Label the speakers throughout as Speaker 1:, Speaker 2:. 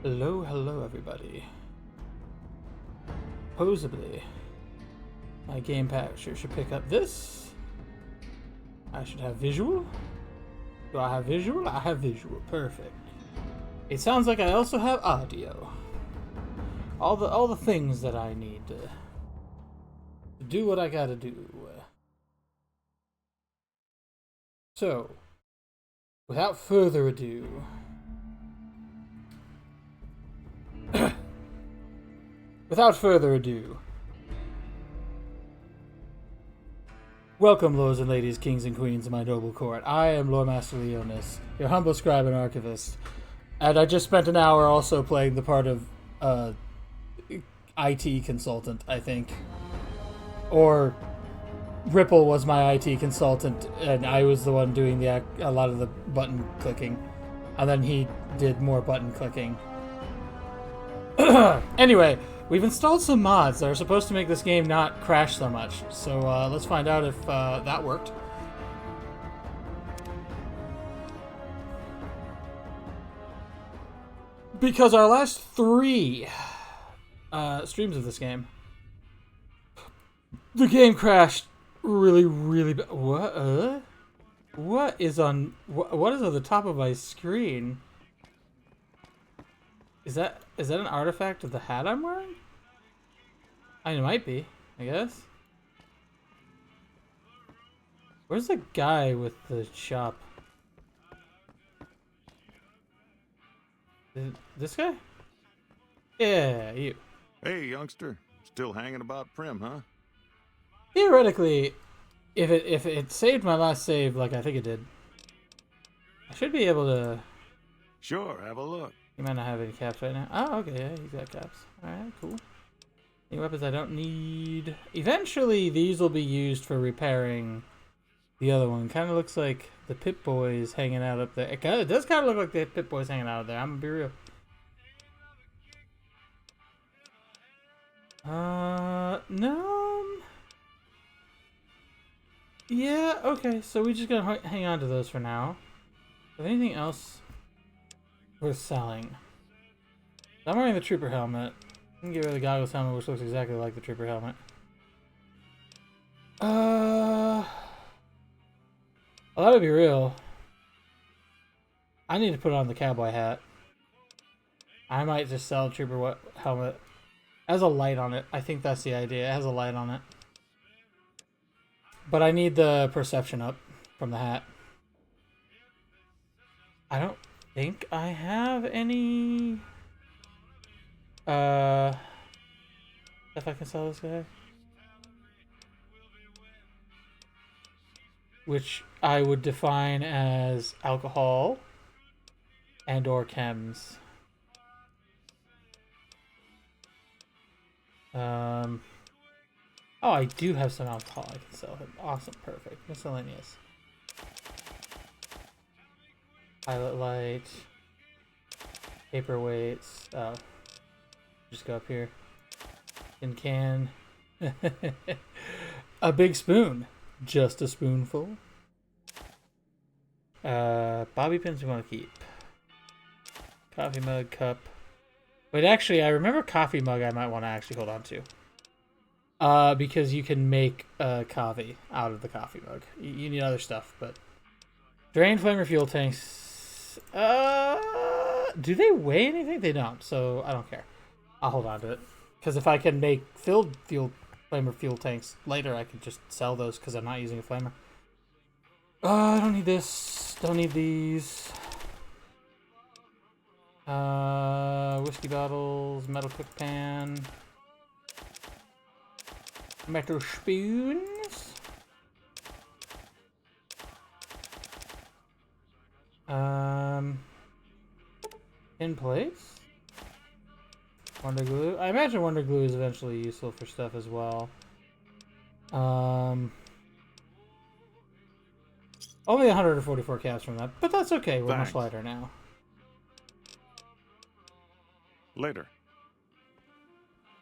Speaker 1: Hello, hello everybody. Supposedly, my gamepad should pick up this. I should have visual. Do I have visual? I have visual. Perfect. It sounds like I also have audio. All the things that I need to do what I gotta do. So, without further ado, welcome, lords and ladies, kings and queens of my noble court. I am Lord Master Leonis, your humble scribe and archivist, and I just spent an hour also playing the part of IT consultant, I think. Or Ripple was my IT consultant, and I was the one doing a lot of the button clicking, and then he did more button clicking. Anyway, we've installed some mods that are supposed to make this game not crash so much, so let's find out if that worked. Because our last 3 streams of this game, the game crashed really bad. What is on the top of my screen? Is that an artifact of the hat I'm wearing? I mean, it might be, I guess. Where's the guy with the shop? This guy? Yeah, you.
Speaker 2: Hey, youngster. Still hanging about Prim, huh?
Speaker 1: Theoretically, if it saved my last save like I think it did, I should be able to...
Speaker 2: Sure, have a look.
Speaker 1: You might not have any caps right now. Oh, okay, yeah, he's got caps. Alright, cool. Any weapons I don't need. Eventually, these will be used for repairing the other one. Kind of looks like the Pip-Boy's hanging out up there. It does kind of look like the Pip-Boy's hanging out there. I'm gonna be real. No. Yeah, okay, so we just gotta hang on to those for now. Is there anything else worth selling? I'm wearing the Trooper helmet. I can get rid of the goggles helmet, which looks exactly like the Trooper helmet. Well, that would be real. I need to put on the cowboy hat. I might just sell Trooper helmet. It has a light on it. I think that's the idea. It has a light on it. But I need the perception up from the hat. I don't think I have any... if I can sell this guy. Which I would define as alcohol and or chems. Oh, I do have some alcohol I can sell him. Awesome, perfect. Miscellaneous. Pilot light. Paperweights. Oh. Just go up here. Can. A big spoon. Just a spoonful. Bobby pins we want to keep. Coffee mug, cup. Wait, actually, I remember coffee mug I might want to actually hold on to. Because you can make coffee out of the coffee mug. You need other stuff, but... Drain flamer fuel tanks. Do they weigh anything? They don't, so I don't care. I'll hold on to it. Because if I can make filled flamer fuel tanks later, I can just sell those because I'm not using a flamer. I don't need this. Don't need these. Whiskey bottles, metal cook pan, metal spoons. In place. Wonder glue. I imagine wonder glue is eventually useful for stuff as well. Only 144 caps from that, but that's okay. We're much lighter now.
Speaker 2: Later.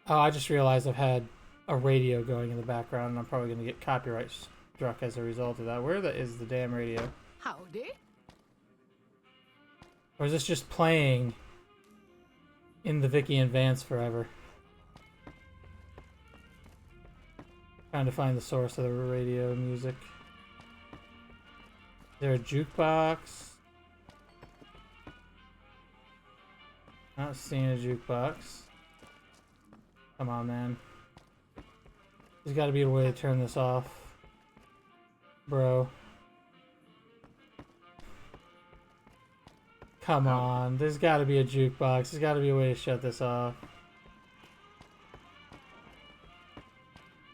Speaker 1: Oh, I just realized I've had a radio going in the background, and I'm probably going to get copyright struck as a result of that. Where is the damn radio?
Speaker 3: Howdy.
Speaker 1: Or is this just playing in the Vicky and Vance forever. Trying to find the source of the radio music. Is there a jukebox? Not seeing a jukebox. Come on, man. There's got to be a way to turn this off. Bro. Come on. There's got to be a jukebox. There's got to be a way to shut this off.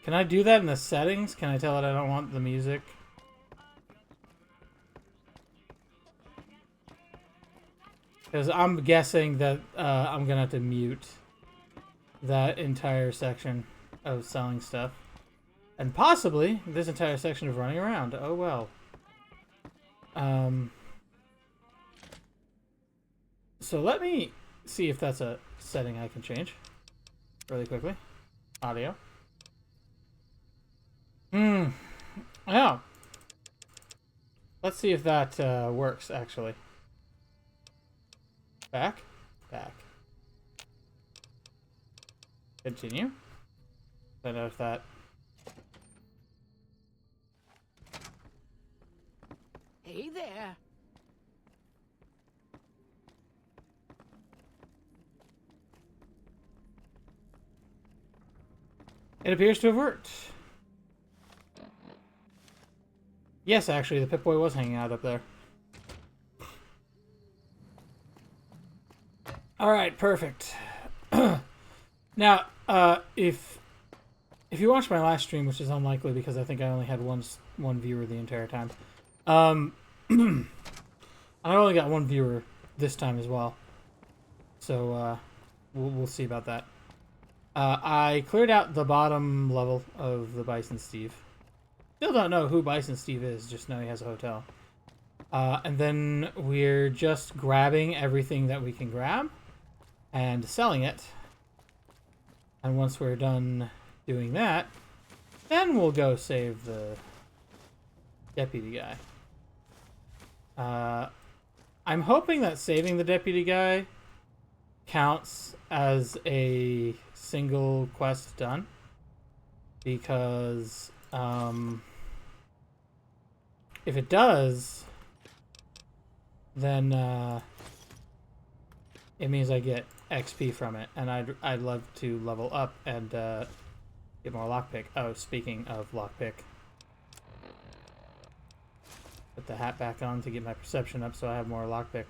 Speaker 1: Can I do that in the settings? Can I tell it I don't want the music? Because I'm guessing that I'm going to have to mute that entire section of selling stuff. And possibly this entire section of running around. Oh well. So let me see if that's a setting I can change really quickly. Audio. Oh. Let's see if that works, actually. Back. Back. Continue. Find out if that...
Speaker 3: Hey there.
Speaker 1: It appears to have worked. Yes, actually, the Pip-Boy was hanging out up there. Alright, perfect. Now, if you watched my last stream, which is unlikely because I think I only had one viewer the entire time. I only got one viewer this time as well. So, we'll see about that. I cleared out the bottom level of the Bison Steve. Still don't know who Bison Steve is, just know he has a hotel. And then we're just grabbing everything that we can grab and selling it. And once we're done doing that, then we'll go save the deputy guy. I'm hoping that saving the deputy guy counts as a single quest done, because if it does, then it means I get XP from it, and I'd love to level up and get more lockpick. Oh, speaking of lockpick, put the hat back on to get my perception up so I have more lockpick.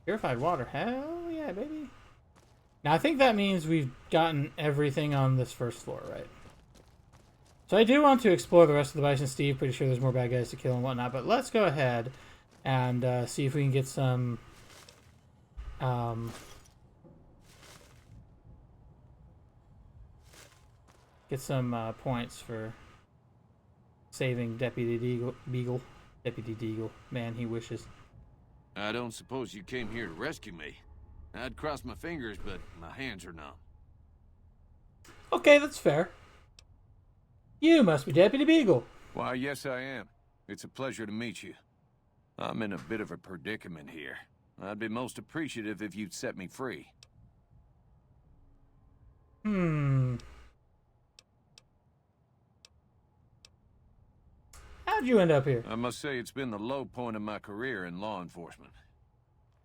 Speaker 1: Purified water, hell yeah, baby. Now I think that means we've gotten everything on this first floor, right? So I do want to explore the rest of the Bison Steve. Pretty sure there's more bad guys to kill and whatnot, but let's go ahead and see if we can get some points for saving Deputy Beagle. Deputy Deagle. Man, he wishes.
Speaker 4: I don't suppose you came here to rescue me. I'd cross my fingers, but my hands are numb.
Speaker 1: Okay, that's fair. You must be Deputy Beagle.
Speaker 4: Why, yes I am. It's a pleasure to meet you. I'm in a bit of a predicament here. I'd be most appreciative if you'd set me free.
Speaker 1: How'd you end up here?
Speaker 4: I must say it's been the low point of my career in law enforcement.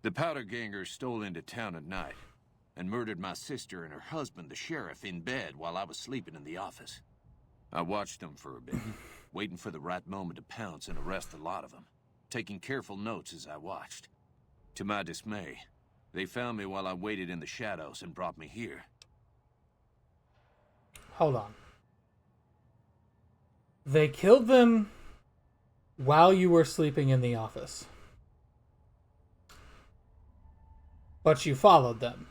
Speaker 4: The powder gangers stole into town at night and murdered my sister and her husband, the sheriff, in bed while I was sleeping in the office. I watched them for a bit, waiting for the right moment to pounce and arrest the lot of them, taking careful notes as I watched. To my dismay, they found me while I waited in the shadows and brought me here.
Speaker 1: Hold on. They killed them while you were sleeping in the office. But you followed them.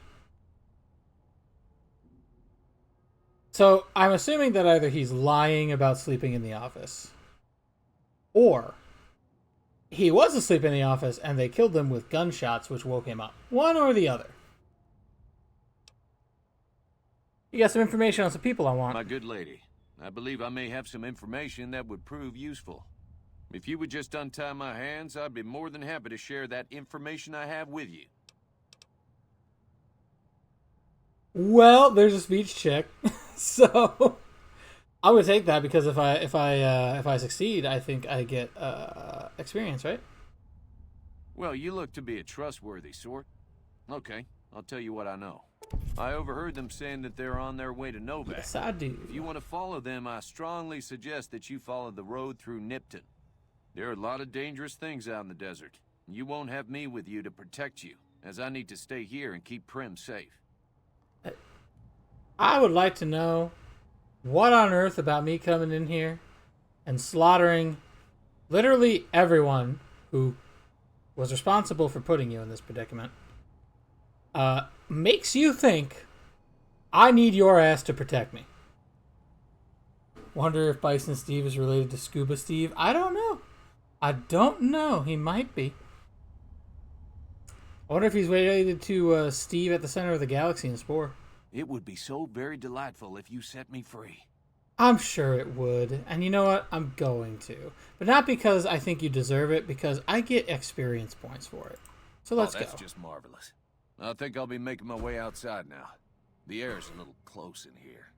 Speaker 1: So, I'm assuming that either he's lying about sleeping in the office, or he was asleep in the office and they killed him with gunshots which woke him up. One or the other. You got some information on some people I want.
Speaker 4: My good lady, I believe I may have some information that would prove useful. If you would just untie my hands, I'd be more than happy to share that information I have with you.
Speaker 1: Well, there's a speech check, so I would take that because if I succeed, I think I get experience, right?
Speaker 4: Well, you look to be a trustworthy sort. Okay, I'll tell you what I know. I overheard them saying that they're on their way to Novak.
Speaker 1: Yes, I do.
Speaker 4: If you want to follow them, I strongly suggest that you follow the road through Nipton. There are a lot of dangerous things out in the desert. You won't have me with you to protect you, as I need to stay here and keep Prim safe.
Speaker 1: I would like to know what on earth about me coming in here and slaughtering literally everyone who was responsible for putting you in this predicament makes you think I need your ass to protect me. Wonder if Bison Steve is related to Scuba Steve. I don't know. He might be. I wonder if he's related to Steve at the center of the galaxy in Spore.
Speaker 4: It would be so very delightful if you set me free.
Speaker 1: I'm sure it would. And you know what? I'm going to. But not because I think you deserve it, because I get experience points for it. So let's go.
Speaker 4: That's just marvelous. I think I'll be making my way outside now. The air's a little close in here.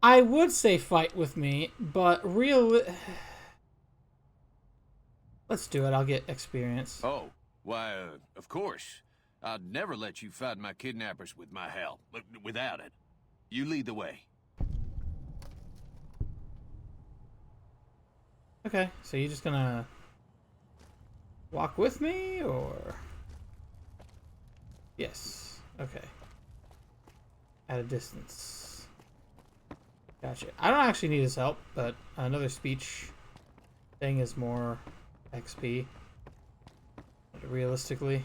Speaker 1: I would say fight with me, but let's do it. I'll get experience.
Speaker 4: Oh, why, of course. I'd never let you fight my kidnappers with my help, but without it. You lead the way.
Speaker 1: Okay, so you're just gonna walk with me, or... Yes, okay. At a distance. Gotcha. I don't actually need his help, but another speech thing is more XP. But realistically,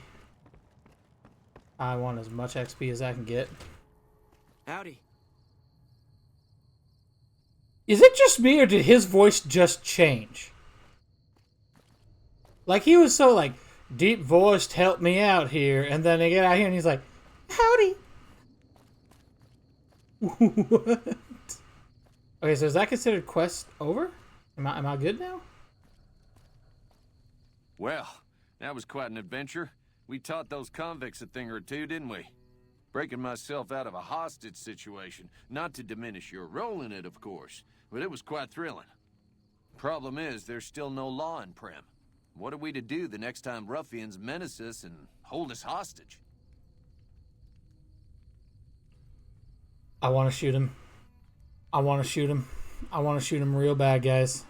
Speaker 1: I want as much XP as I can get.
Speaker 3: Howdy.
Speaker 1: Is it just me, or did his voice just change? Like, he was so, like, deep-voiced, help me out here, and then I get out here and he's like, howdy. What? Okay, so is that considered quest over? Am I good now?
Speaker 4: Well, that was quite an adventure. We taught those convicts a thing or two, didn't we? Breaking myself out of a hostage situation. Not to diminish your role in it, of course, but it was quite thrilling. Problem is, there's still no law in Prim. What are we to do the next time ruffians menace us and hold us hostage?
Speaker 1: I want to shoot him. I want to shoot him. I want to shoot him real bad, guys.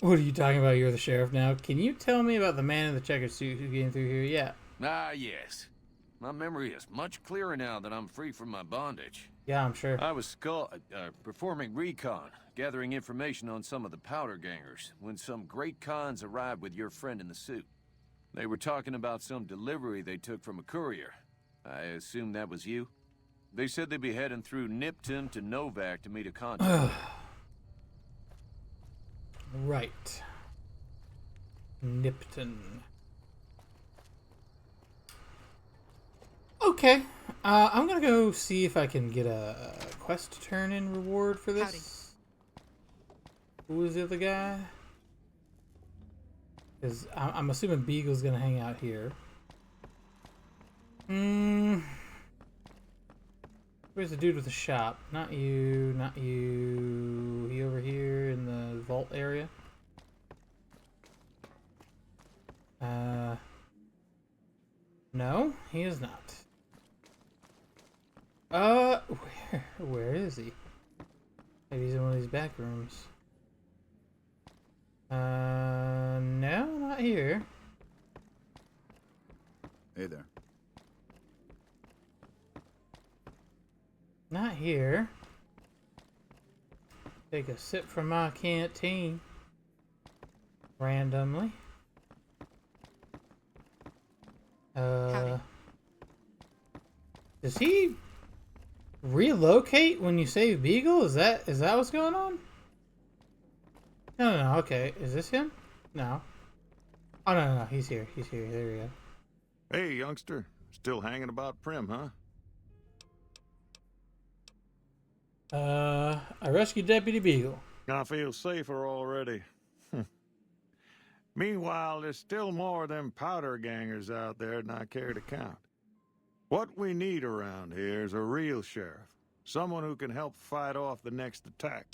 Speaker 1: What are you talking about? You're the sheriff now. Can you tell me about the man in the checkered suit who came through here? Yeah.
Speaker 4: Ah, yes. My memory is much clearer now that I'm free from my bondage.
Speaker 1: Yeah, I'm sure.
Speaker 4: I was performing recon, gathering information on some of the powder gangers, when some great cons arrived with your friend in the suit. They were talking about some delivery they took from a courier. I assume that was you? They said they'd be heading through Nipton to Novak to meet a contact.
Speaker 1: Right. Nipton. Okay. I'm gonna go see if I can get a quest turn-in reward for this.
Speaker 3: Howdy.
Speaker 1: Who is the other guy? Because I'm assuming Beagle's gonna hang out here. Where's the dude with the shop? Not you, not you. He over here in the vault area. No, he is not. Where is he? Maybe he's in one of these back rooms. No, not here.
Speaker 5: Hey there.
Speaker 1: Not here. Take a sip from my canteen. Randomly.
Speaker 3: Howdy.
Speaker 1: Does he relocate when you save Beagle? Is that what's going on? No, okay. Is this him? No. Oh, no, he's here. He's here. There we go.
Speaker 2: Hey, youngster. Still hanging about Prim, huh?
Speaker 1: I rescued Deputy Beagle.
Speaker 2: I feel safer already. Meanwhile, there's still more of them powder gangers out there than I care to count. What we need around here is a real sheriff. Someone who can help fight off the next attack.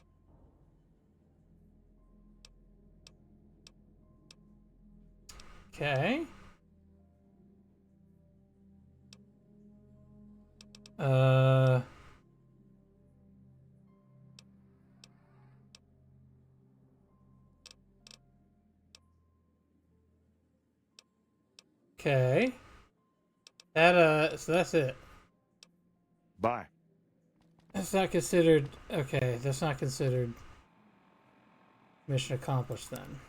Speaker 1: Okay. Okay. So that's it.
Speaker 2: Bye.
Speaker 1: That's not considered. Okay, that's not considered mission accomplished then.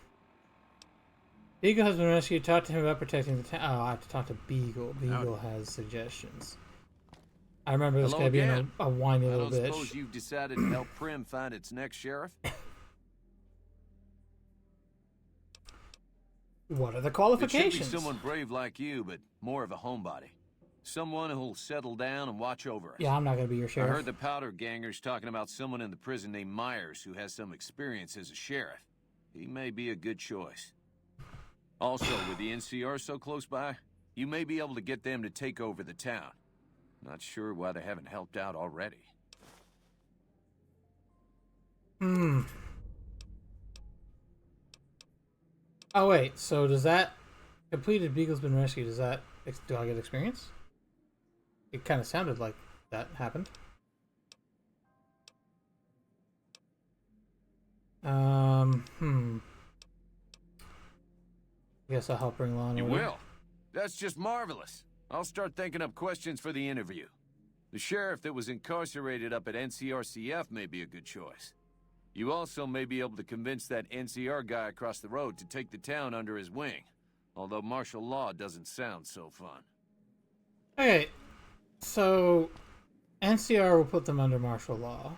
Speaker 1: Beagle has been rescued. Talk to him about protecting the town. Oh, I have to talk to Beagle. Beagle has suggestions. I remember this guy being a whiny little bitch.
Speaker 4: I don't suppose you've decided to help Prim find its next sheriff?
Speaker 1: What are the
Speaker 4: It
Speaker 1: qualifications?
Speaker 4: should be someone brave like you, but more of a homebody. Someone who'll settle down and watch over us.
Speaker 1: Yeah, I'm not gonna be your
Speaker 4: I
Speaker 1: sheriff.
Speaker 4: heard the powder gangers talking about someone in the prison named Myers who has some experience as a sheriff. He may be a good choice. Also, with the NCR so close by, you may be able to get them to take over the town. Not sure why they haven't helped out already.
Speaker 1: Hmm. Oh wait, so does that completed Beagle's been rescued? Does that do I get experience? It kind of sounded like that happened. I guess I'll help bring Lon
Speaker 4: You
Speaker 1: over.
Speaker 4: will? That's just marvelous. I'll start thinking up questions for the interview. The sheriff that was incarcerated up at NCRCF may be a good choice. You also may be able to convince that NCR guy across the road to take the town under his wing. Although martial law doesn't sound so fun.
Speaker 1: Okay, so NCR will put them under martial law.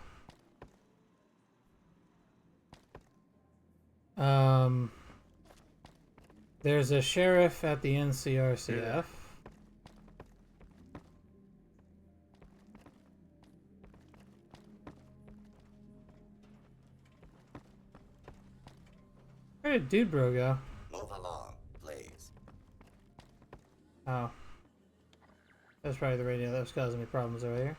Speaker 1: There's a sheriff at the NCRCF.
Speaker 2: Yeah.
Speaker 1: Where did Dude Bro go?
Speaker 5: Move along, please.
Speaker 1: Oh. That's probably the radio that was causing me problems earlier.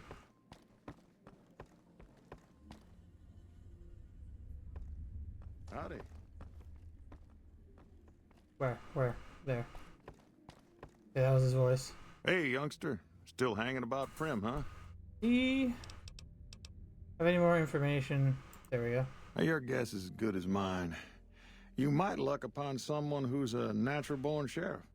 Speaker 2: Howdy.
Speaker 1: Where? There. Yeah, that was his voice.
Speaker 2: Hey, youngster. Still hanging about Prim, huh?
Speaker 1: Have any more information? There we go.
Speaker 2: Now, your guess is as good as mine. You might luck upon someone who's a natural-born sheriff.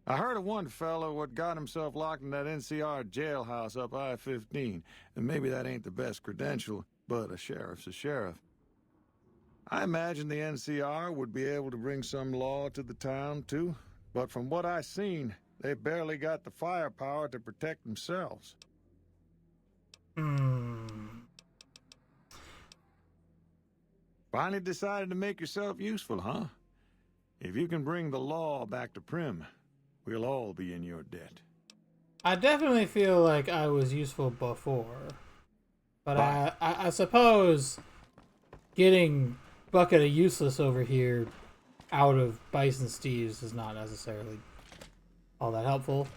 Speaker 2: I heard of one fellow what got himself locked in that NCR jailhouse up I-15, and maybe that ain't the best credential, but a sheriff's a sheriff. I imagine the NCR would be able to bring some law to the town, too, but from what I seen, they barely got the firepower to protect themselves. Finally decided to make yourself useful, huh? If you can bring the law back to Prim, we'll all be in your debt.
Speaker 1: I definitely feel like I was useful before. But I suppose getting Bucket of Useless over here out of Bison Steve's is not necessarily all that helpful.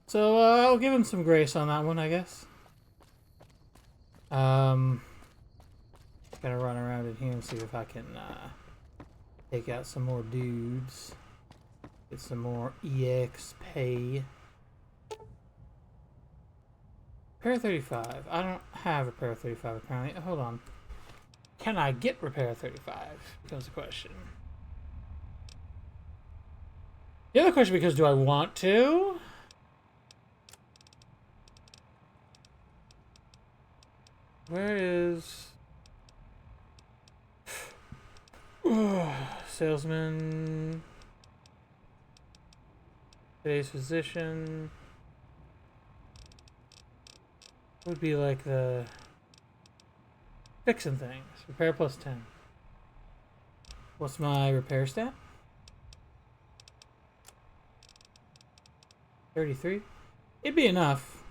Speaker 1: So I'll give him some grace on that one, I guess. Gonna run around in here and see if I can take out some more dudes. Get some more EXP. Repair 35. I don't have Repair 35 apparently. Hold on. Can I get Repair 35? Becomes the question. The other question becomes, do I want to? Where is... Salesman... Today's physician... Would be like the... Fixing things. Repair plus 10. What's my repair stat? 33. It'd be enough.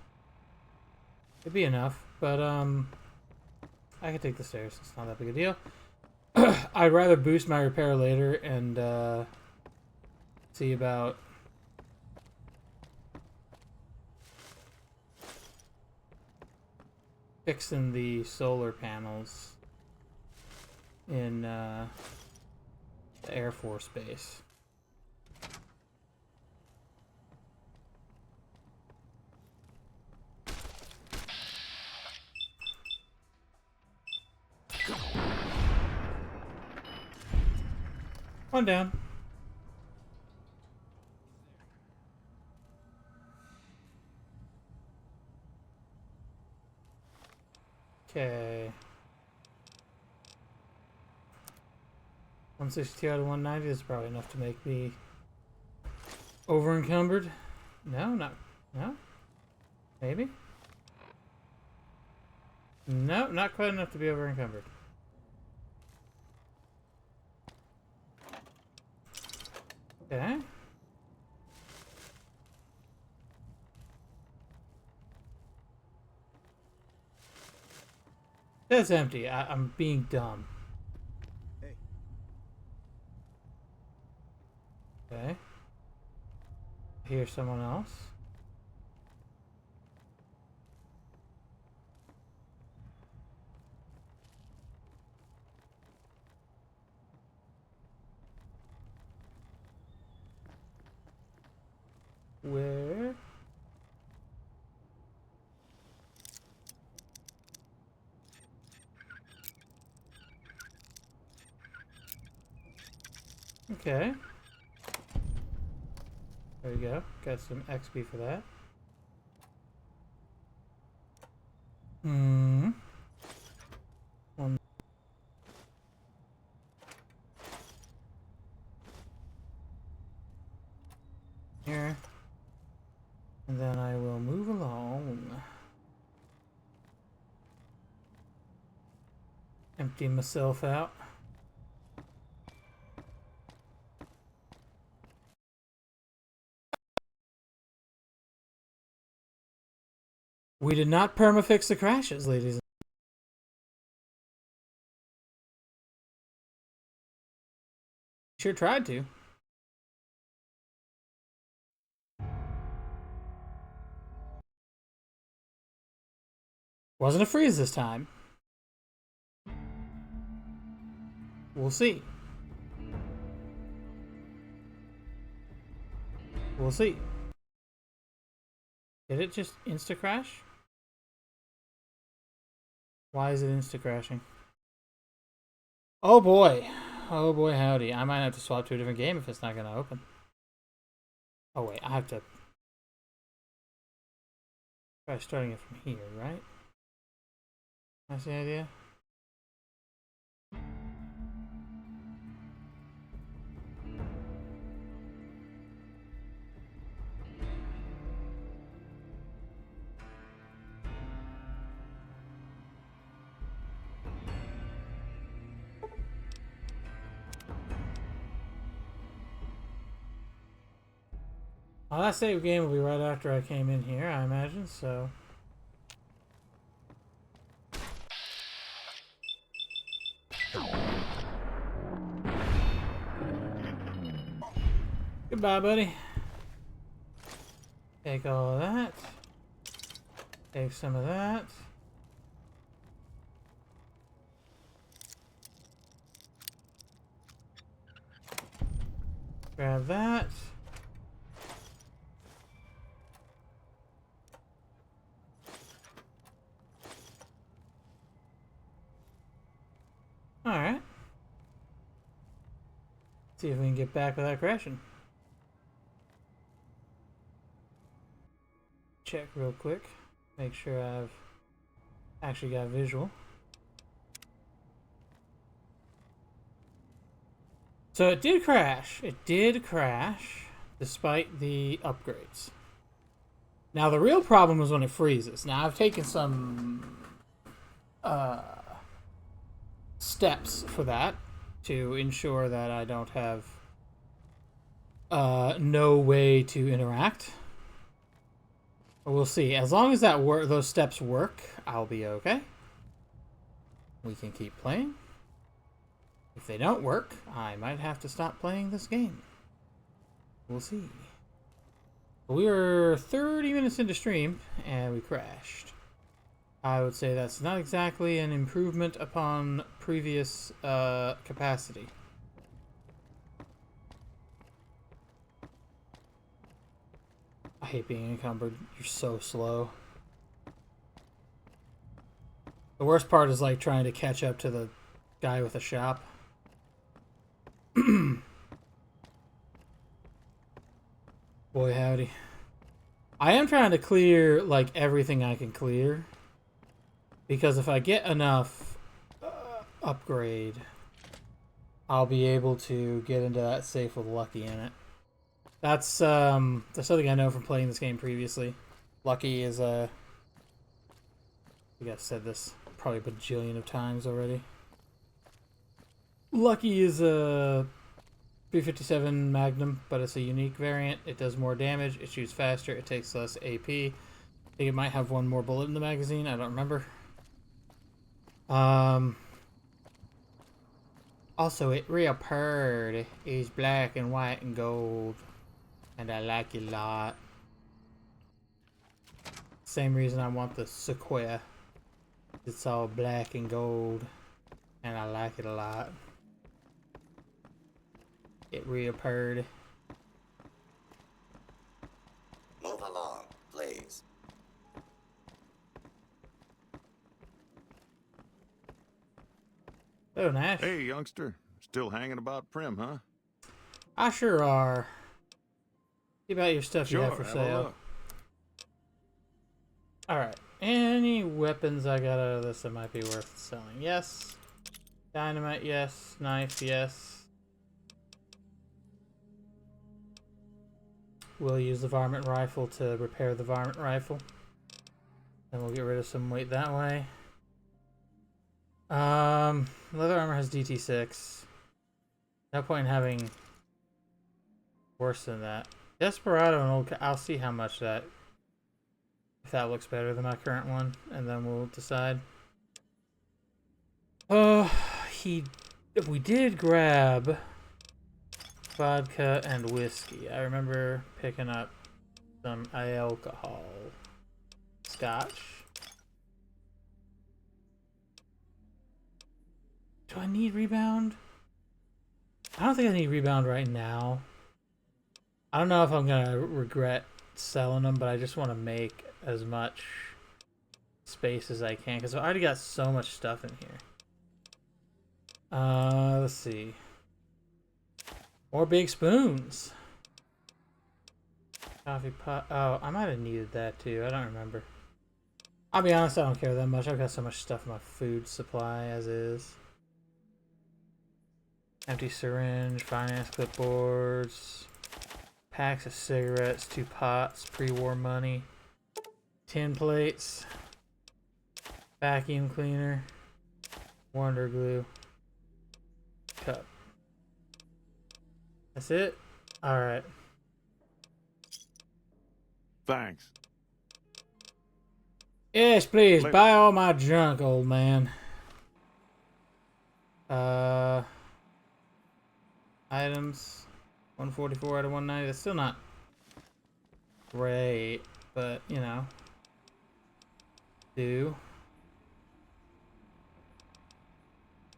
Speaker 1: It'd be enough, but I could take the stairs. It's not that big a deal. I'd rather boost my repair later and see about fixing the solar panels in the Air Force Base. One down. Okay. 162 out of 190 is probably enough to make me over encumbered. No, not no. Maybe. No, not quite enough to be over encumbered. Okay. That's empty. I'm being dumb.
Speaker 3: Hey.
Speaker 1: Okay. Here's someone else. Where? Okay. There we go. Got some XP for that. Hmm. One. Here. And then I will move along. Empty myself out. We did not permafix the crashes, ladies and sure tried to. Wasn't a freeze this time. We'll see. We'll see. Did it just insta-crash? Why is it insta-crashing? Oh boy. Oh boy, howdy. I might have to swap to a different game if it's not going to open. Oh wait, I have to try starting it from here, right? That's the idea. Well, that save game will be right after I came in here, I imagine, so... Goodbye, buddy. Take all of that. Take some of that. Grab that. Alright. See if we can get back without crashing. Check real quick. Make sure I've actually got visual. So it did crash. It did crash despite the upgrades. Now the real problem is when it freezes. Now I've taken some steps for that to ensure that I don't have no way to interact We'll see. As long as those steps work, I'll be okay. We can keep playing. If they don't work, I might have to stop playing this game. We'll see. We were 30 minutes into stream, and we crashed. I would say that's not exactly an improvement upon previous capacity. I hate being encumbered. You're so slow. The worst part is like trying to catch up to the guy with the shop. Boy howdy. I am trying to clear like everything I can clear. Because if I get enough upgrade, I'll be able to get into that safe with Lucky in it. That's something I know from playing this game previously. Lucky is I think I've said this probably a bajillion of times already. Lucky is a 357 Magnum, but it's a unique variant. It does more damage, it shoots faster, it takes less AP. I think it might have one more bullet in the magazine, I don't remember. Also, it real pretty. It's black and white and gold. And I like it a lot. Same reason I want the Sequoia. It's all black and gold. And I like it a lot. It real pretty.
Speaker 5: Move along, please.
Speaker 1: Oh, Nash.
Speaker 2: Hey, youngster. Still hanging about Prim, huh?
Speaker 1: I sure are. See about your stuff you have for
Speaker 2: have a
Speaker 1: sale.
Speaker 2: look.
Speaker 1: Alright. Any weapons I got out of this that might be worth selling? Yes. Dynamite, yes. Knife, yes. We'll use the varmint rifle to repair the varmint rifle. And we'll get rid of some weight that way. Leather armor has DT6. No point in having worse than that. Desperado and old. I'll see how much that. If that looks better than my current one, and then we'll decide. We did grab vodka and whiskey. I remember picking up some alcohol. Scotch. Do I need rebound? I don't think I need rebound right now. I don't know if I'm gonna regret selling them, but I just want to make as much space as I can because I already got so much stuff in here. Let's see. More big spoons. Coffee pot. Oh, I might have needed that too. I don't remember. I'll be honest, I don't care that much. I've got so much stuff in my food supply as is. Empty syringe, finance clipboards, packs of cigarettes, 2 pots, pre-war money, tin plates, vacuum cleaner, Wonder Glue, cup. That's it? Alright.
Speaker 2: Thanks.
Speaker 1: Yes, please,
Speaker 2: Later.
Speaker 1: buy all my junk, old man. Items. 144 out of 190. That's still not great, but, you know.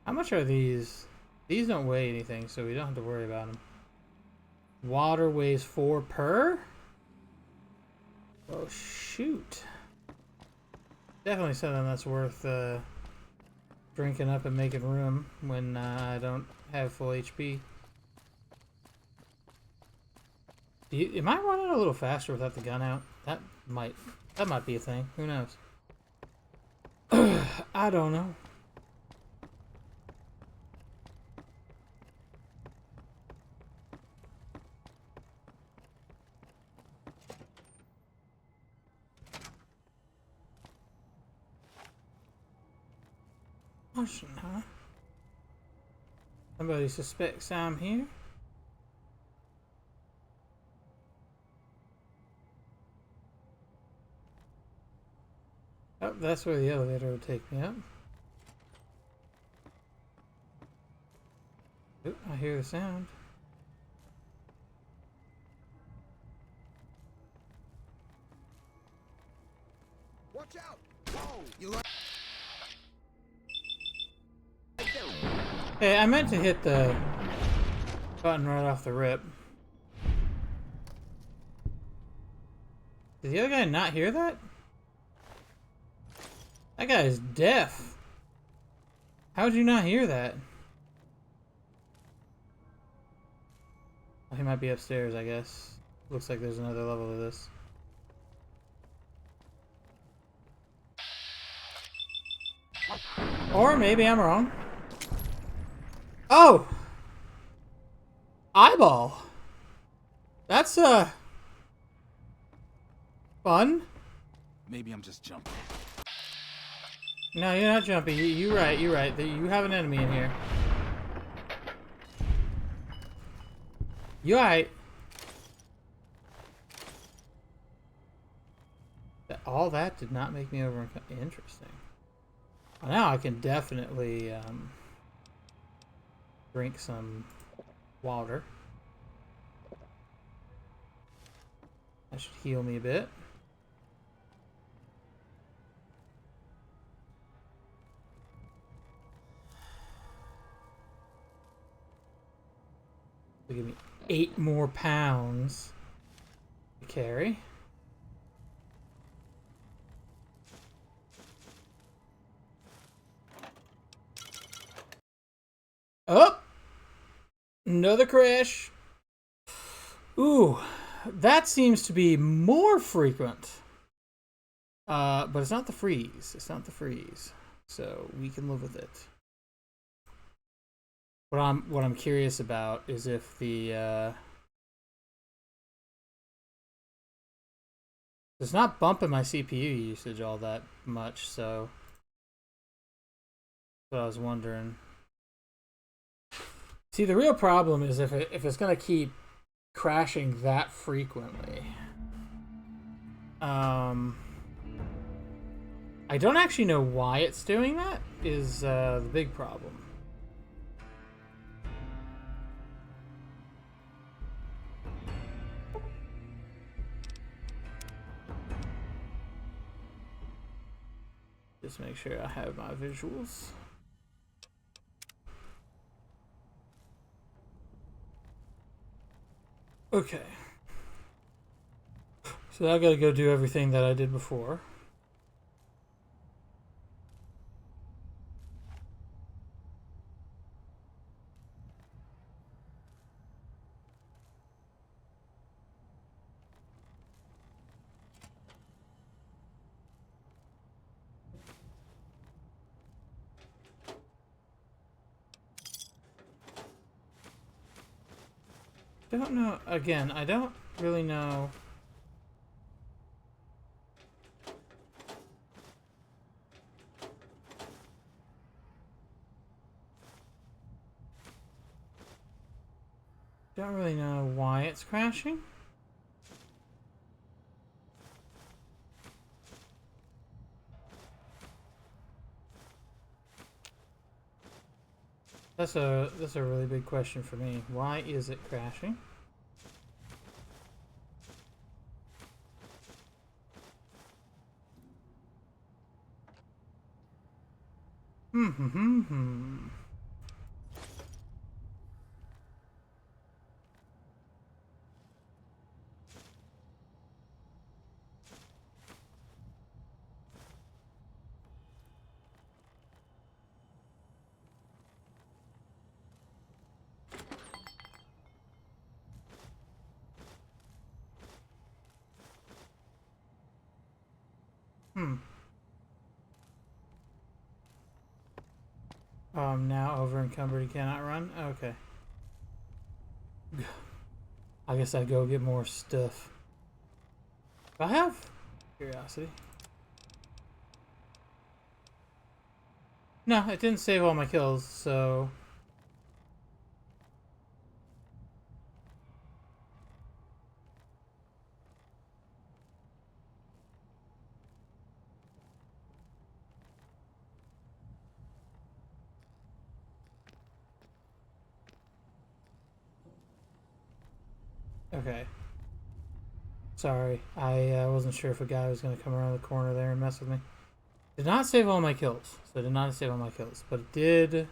Speaker 1: How much are these? These don't weigh anything, so we don't have to worry about them. Water weighs 4 per? Oh, shoot. Definitely something that's worth drinking up and making room when I don't have full HP. Am I running a little faster without the gun out? That might be a thing. Who knows? I don't know. Awesome, huh? Somebody suspects I'm here. Oh, that's where the elevator would take me up. Oh, I hear the sound.
Speaker 5: Watch out! Whoa! You look.
Speaker 1: Hey, I meant to hit the button right off the rip. Did the other guy not hear that? That guy is deaf. How'd you not hear that? Well, he might be upstairs, I guess. Looks like there's another level to this. Or maybe I'm wrong. Oh! Eyeball! That's, fun.
Speaker 6: Maybe I'm just jumping.
Speaker 1: No, you're not jumpy. You're right, you're right. You have an enemy in here. You alright? All that did not make me over. Interesting. Well, now I can definitely drink some water. That should heal me a bit. It'll give me 8 more pounds to carry. Oh! Another crash. Ooh, that seems to be more frequent. But it's not the freeze. It's not the freeze. So we can live with it. What I'm curious about is if the it's not bumping my CPU usage all that much, so that's what I was wondering. See, the real problem is if it's gonna keep crashing that frequently. I don't actually know why it's doing that. Is the big problem. Just make sure I have my visuals. Okay. So I gotta go do everything that I did before. Don't know. Again, I don't really know. Don't really know why it's crashing. That's a really big question for me. Why is it crashing? Hmm. Oh, I'm now over encumbered and cannot run? Okay. I guess I'd go get more stuff. Do I have curiosity? No, it didn't save all my kills, so... Okay. Sorry, I wasn't sure if a guy was going to come around the corner there and mess with me. Did not save all my kills. So did not save all my kills. But it did...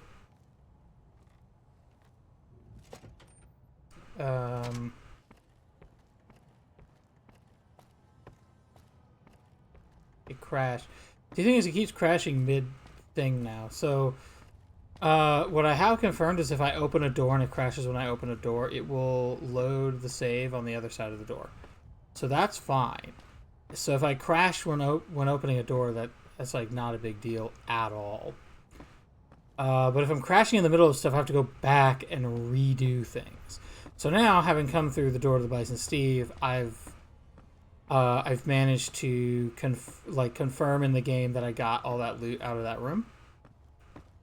Speaker 1: It crashed. The thing is, it keeps crashing mid-thing now. So, what I have confirmed is if I open a door and it crashes when I open a door, it will load the save on the other side of the door. So that's fine. So if I crash when opening a door, that's like not a big deal at all. But if I'm crashing in the middle of stuff, I have to go back and redo things. So now, having come through the door to the Bison Steve, I've managed to confirm in the game that I got all that loot out of that room.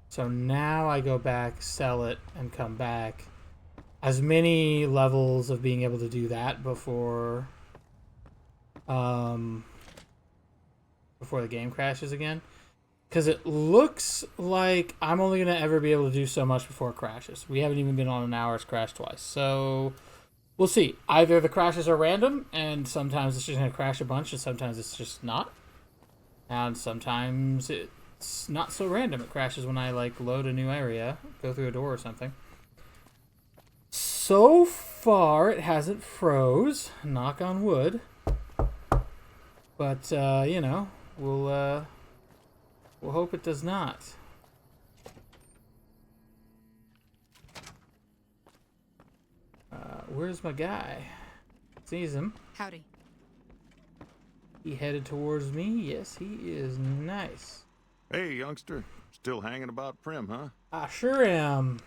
Speaker 1: So now I go back, sell it, and come back. As many levels of being able to do that before the game crashes again. Because it looks like I'm only going to ever be able to do so much before it crashes. We haven't even been on an hour, it's crashed twice. So we'll see. Either the crashes are random, and sometimes it's just going to crash a bunch, and sometimes it's just not. And sometimes it's not so random. It crashes when I load a new area, go through a door or something. So far, it hasn't froze. Knock on wood. But, you know, we'll hope it does not. Where's my guy? Sees him.
Speaker 7: Howdy.
Speaker 1: He headed towards me. Yes, he is nice.
Speaker 2: Hey, youngster. Still hanging about Prim, huh?
Speaker 1: I sure am.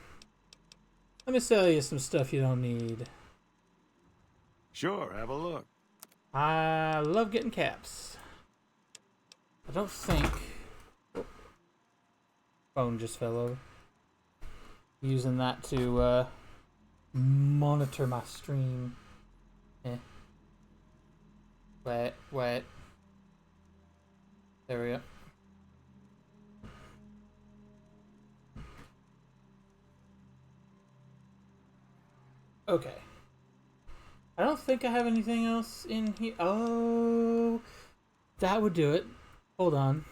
Speaker 1: Let me sell you some stuff you don't need.
Speaker 2: Sure, have a look.
Speaker 1: I love getting caps. I don't think... Phone just fell over. Using that to monitor my stream. Wait. There we go. Okay. I don't think I have anything else in here. Oh, that would do it. Hold on.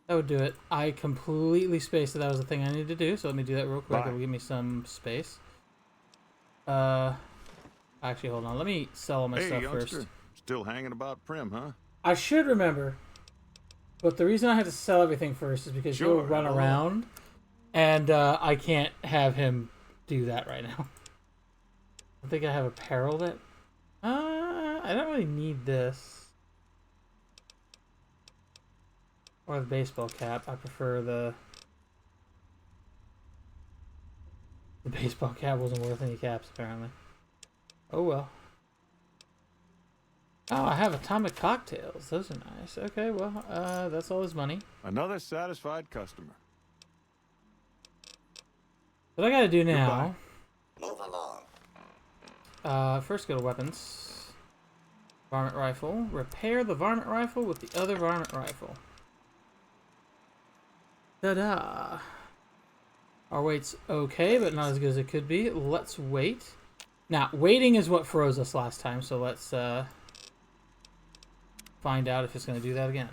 Speaker 1: That would do it. I completely spaced that was the thing I needed to do, so let me do that real quick. It'll give me some space. Actually, hold on. Let me sell all my stuff
Speaker 2: youngster.
Speaker 1: first.
Speaker 2: Still hanging about Prim, huh?
Speaker 1: I should remember, but the reason I had to sell everything first is because
Speaker 2: Sure,
Speaker 1: you'll run around, and I can't have him do that right now. I think I have apparel that... I don't really need this. Or the baseball cap. I prefer the baseball cap wasn't worth any caps, apparently. Oh well. Oh, I have atomic cocktails. Those are nice. Okay, well, that's all his money.
Speaker 2: Another satisfied customer.
Speaker 1: What I gotta do now...
Speaker 5: Move along.
Speaker 1: First go to weapons. Varmint rifle. Repair the varmint rifle with the other varmint rifle. Ta-da! Our weight's okay, but not as good as it could be. Let's wait. Now, waiting is what froze us last time, so let's find out if it's going to do that again.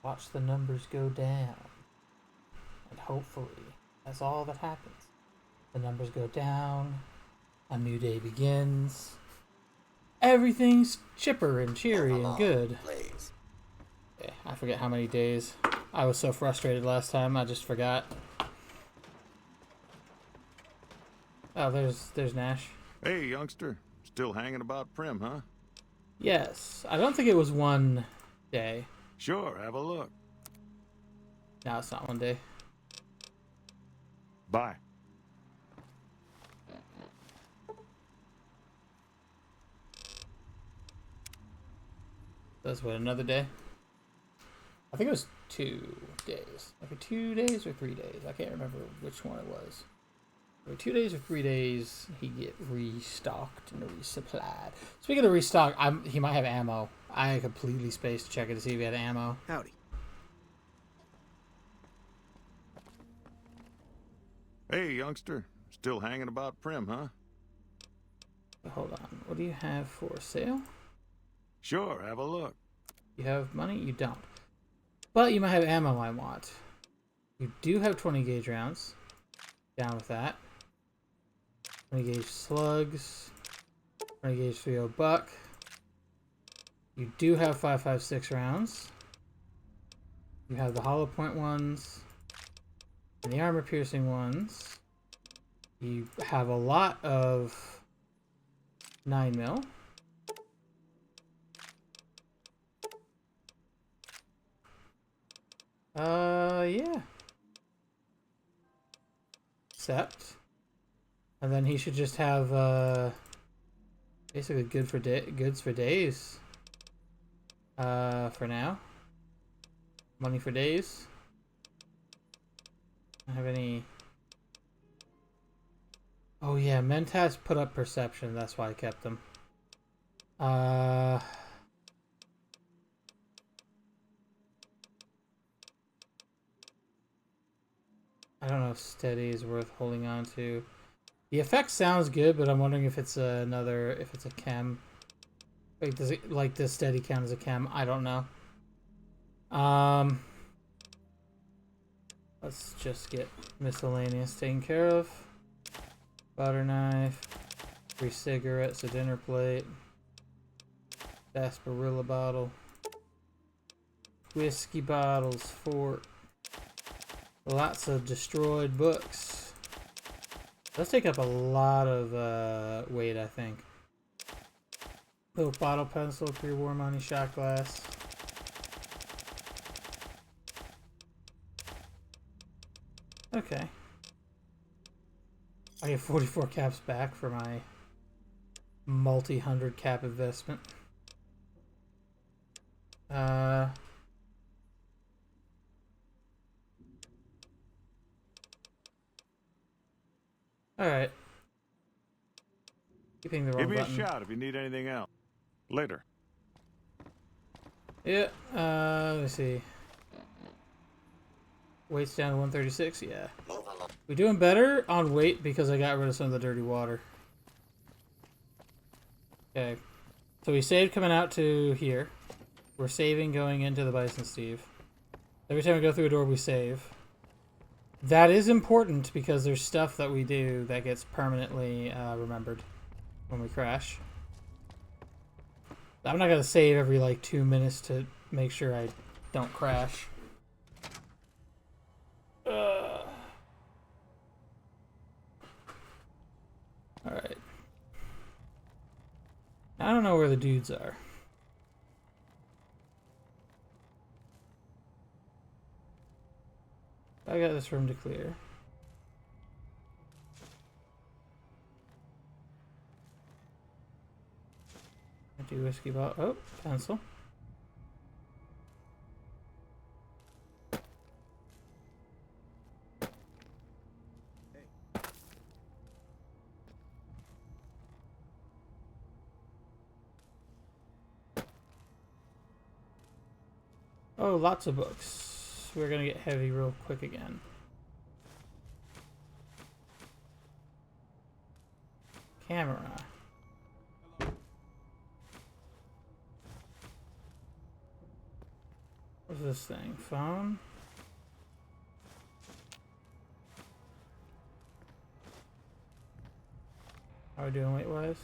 Speaker 1: Watch the numbers go down. And hopefully, that's all that happens. The numbers go down. A new day begins. Everything's chipper and cheery and good.
Speaker 5: Please.
Speaker 1: Yeah, I forget how many days. I was so frustrated last time, I just forgot. Oh, there's Nash.
Speaker 2: Hey, youngster. Still hanging about Prim, huh?
Speaker 1: Yes. I don't think it was one day.
Speaker 2: Sure, have a look.
Speaker 1: No, it's not one day.
Speaker 2: Bye.
Speaker 1: That's what, another day? I think it was 2 days. Like 2 days or 3 days. I can't remember which one it was. Every 2 days or 3 days, he get restocked and resupplied. Speaking of restock, he might have ammo. I completely spaced to check it to see if he had ammo.
Speaker 3: Howdy.
Speaker 2: Hey, youngster. Still hanging about Prim, huh?
Speaker 1: Hold on. What do you have for sale?
Speaker 2: Sure, have a look.
Speaker 1: You have money? You don't. But you might have ammo I want. You do have 20 gauge rounds. Down with that. 20 gauge slugs. 20 gauge 3.0 buck. You do have 5.56 rounds. You have the hollow point ones. And the armor piercing ones. You have a lot of 9mm. Yeah. Sept. And then he should just have, basically goods for days. For now. Money for days. I don't have any... Oh yeah, Mentats put up perception, that's why I kept them. I don't know if steady is worth holding on to. The effect sounds good, but I'm wondering if it's if it's a chem. Wait, does steady count as a chem? I don't know. Let's just get miscellaneous taken care of. Butter knife, 3 cigarettes, a dinner plate, sarsaparilla bottle, whiskey bottles, 4. Lots of destroyed books. Let's take up a lot of weight, I think. Little bottle pencil, pre-war money, shot glass. Okay. I get 44 caps back for my multi-hundred cap investment. Alright. Keeping the wrong
Speaker 2: Give me
Speaker 1: button.
Speaker 2: a shout if you need anything else. Later.
Speaker 1: Yeah, let me see. Weight's down to 136, yeah. We're doing better on weight because I got rid of some of the dirty water. Okay. So we saved coming out to here. We're saving going into the Bison Steve. Every time we go through a door, we save. That is important because there's stuff that we do that gets permanently remembered when we crash. I'm not going to save every like 2 minutes to make sure I don't crash. Alright. I don't know where the dudes are. I got this room to clear. I do whiskey bottle. Oh, pencil. Oh, lots of books. We're gonna get heavy real quick again. Camera. What's this thing? Phone? How are we doing weight-wise?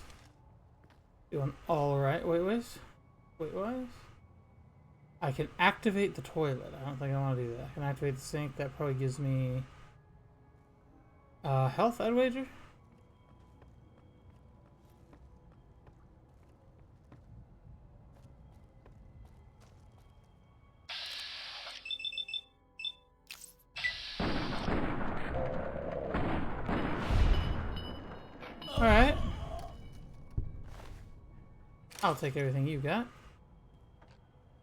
Speaker 1: Doing alright weight-wise? Weight-wise? I can activate the toilet. I don't think I want to do that. I can activate the sink. That probably gives me... health, I'd wager? Alright. I'll take everything you got.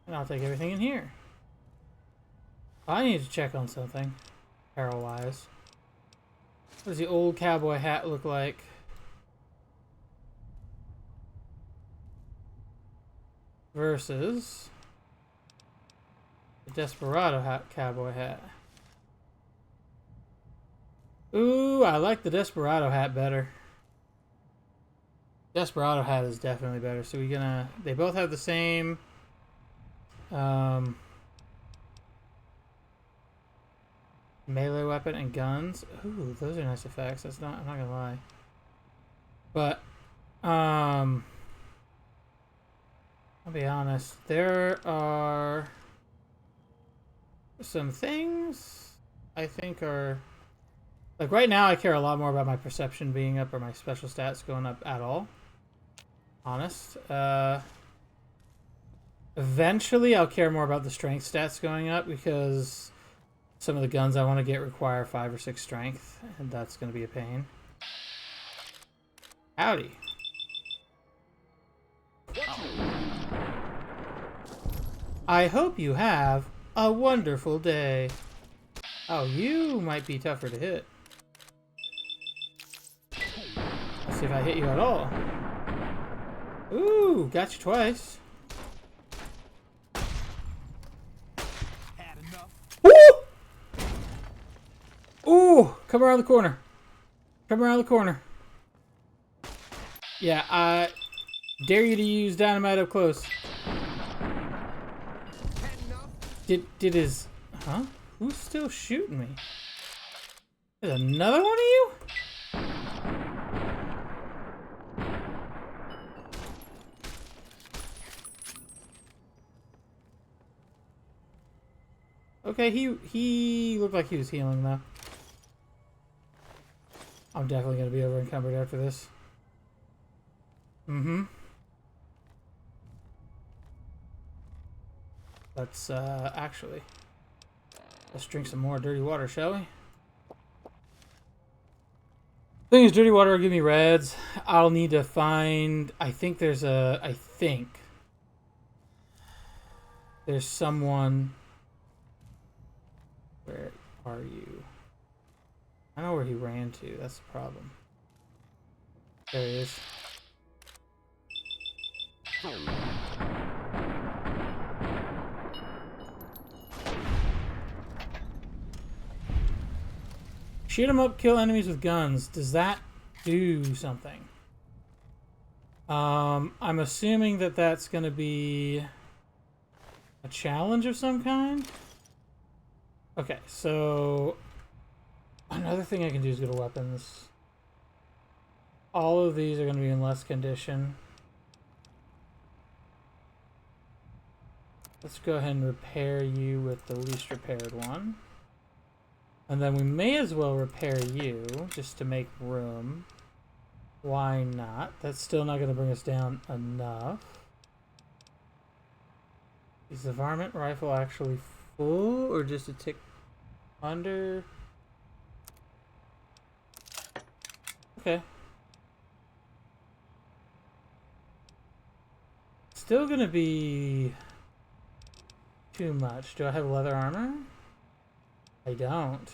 Speaker 1: And I'll take everything in here. I need to check on something. Apparel-wise. What does the old cowboy hat look like? Versus... the Desperado hat, cowboy hat. Ooh, I like the Desperado hat better. Desperado hat is definitely better. So we're gonna... They both have the same... melee weapon and guns. Ooh, those are nice effects. That's not... I'm not gonna lie. But... I'll be honest. There are... some things I think are... Like, right now I care a lot more about my perception being up or my special stats going up at all. Honest. Eventually I'll care more about the strength stats going up because some of the guns I want to get require 5 or 6 strength, and that's going to be a pain. Howdy. I hope you have a wonderful day. Oh, you might be tougher to hit. Let's see if I hit you at all. Ooh, got you twice.
Speaker 6: Had enough.
Speaker 1: Ooh! Ooh! Come around the corner. Come around the corner. Yeah, I dare you to use dynamite up close. Did his... Huh? Who's still shooting me? There's another one of you? Okay, he looked like he was healing though. I'm definitely gonna be over encumbered after this. Mm-hmm. Let's actually let's drink some more dirty water, shall we? Thing is, dirty water will give me reds. I'll need to find... I think there's someone... Where are you? I know where he ran to. That's the problem. There he is. Shoot 'em up, kill enemies with guns. Does that do something? I'm assuming that that's going to be a challenge of some kind. Okay, so another thing I can do is go to weapons. All of these are going to be in less condition. Let's go ahead and repair you with the least repaired one. And then we may as well repair you, just to make room. Why not? That's still not going to bring us down enough. Is the varmint rifle actually full, or just a tick under? Okay. Still going to be too much. Do I have leather armor? I don't.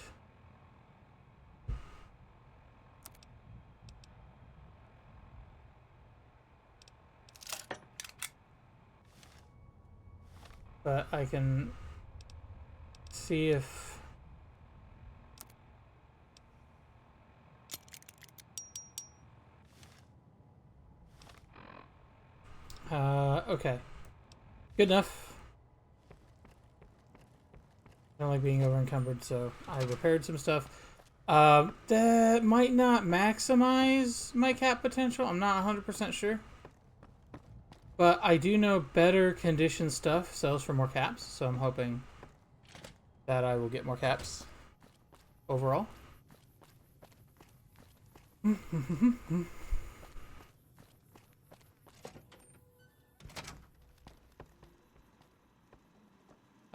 Speaker 1: But I can see if... okay. Good enough. I don't like being over encumbered, so I repaired some stuff. That might not maximize my cap potential. I'm not 100% sure. But I do know better condition stuff sells for more caps, so I'm hoping that I will get more caps overall.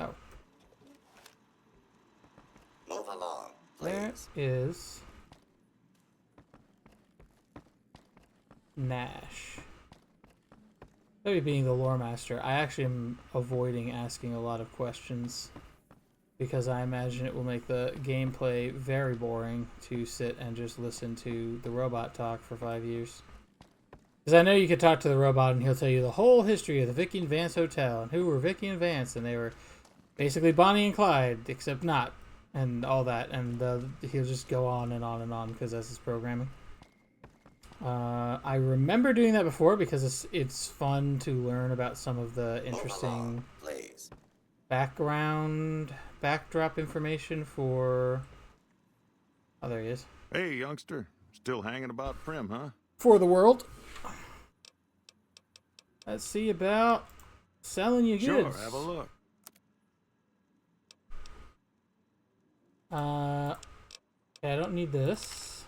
Speaker 1: Oh.
Speaker 5: Move along,
Speaker 1: There
Speaker 5: please.
Speaker 1: is Nash. Maybe being the lore master, I actually am avoiding asking a lot of questions because I imagine it will make the gameplay very boring to sit and just listen to the robot talk for 5 years. Because I know you could talk to the robot and he'll tell you the whole history of the Vicky and Vance Hotel and who were Vicky and Vance, and they were basically Bonnie and Clyde, except not. and all that, and he'll just go on and on and on because that's his programming. I remember doing that before because it's fun to learn about some of the interesting backdrop information for... Oh, there he is.
Speaker 2: Hey, youngster. Still hanging about Prim, huh?
Speaker 1: For the world. Let's see about selling you goods.
Speaker 2: Sure, have a look.
Speaker 1: Okay, I don't need this.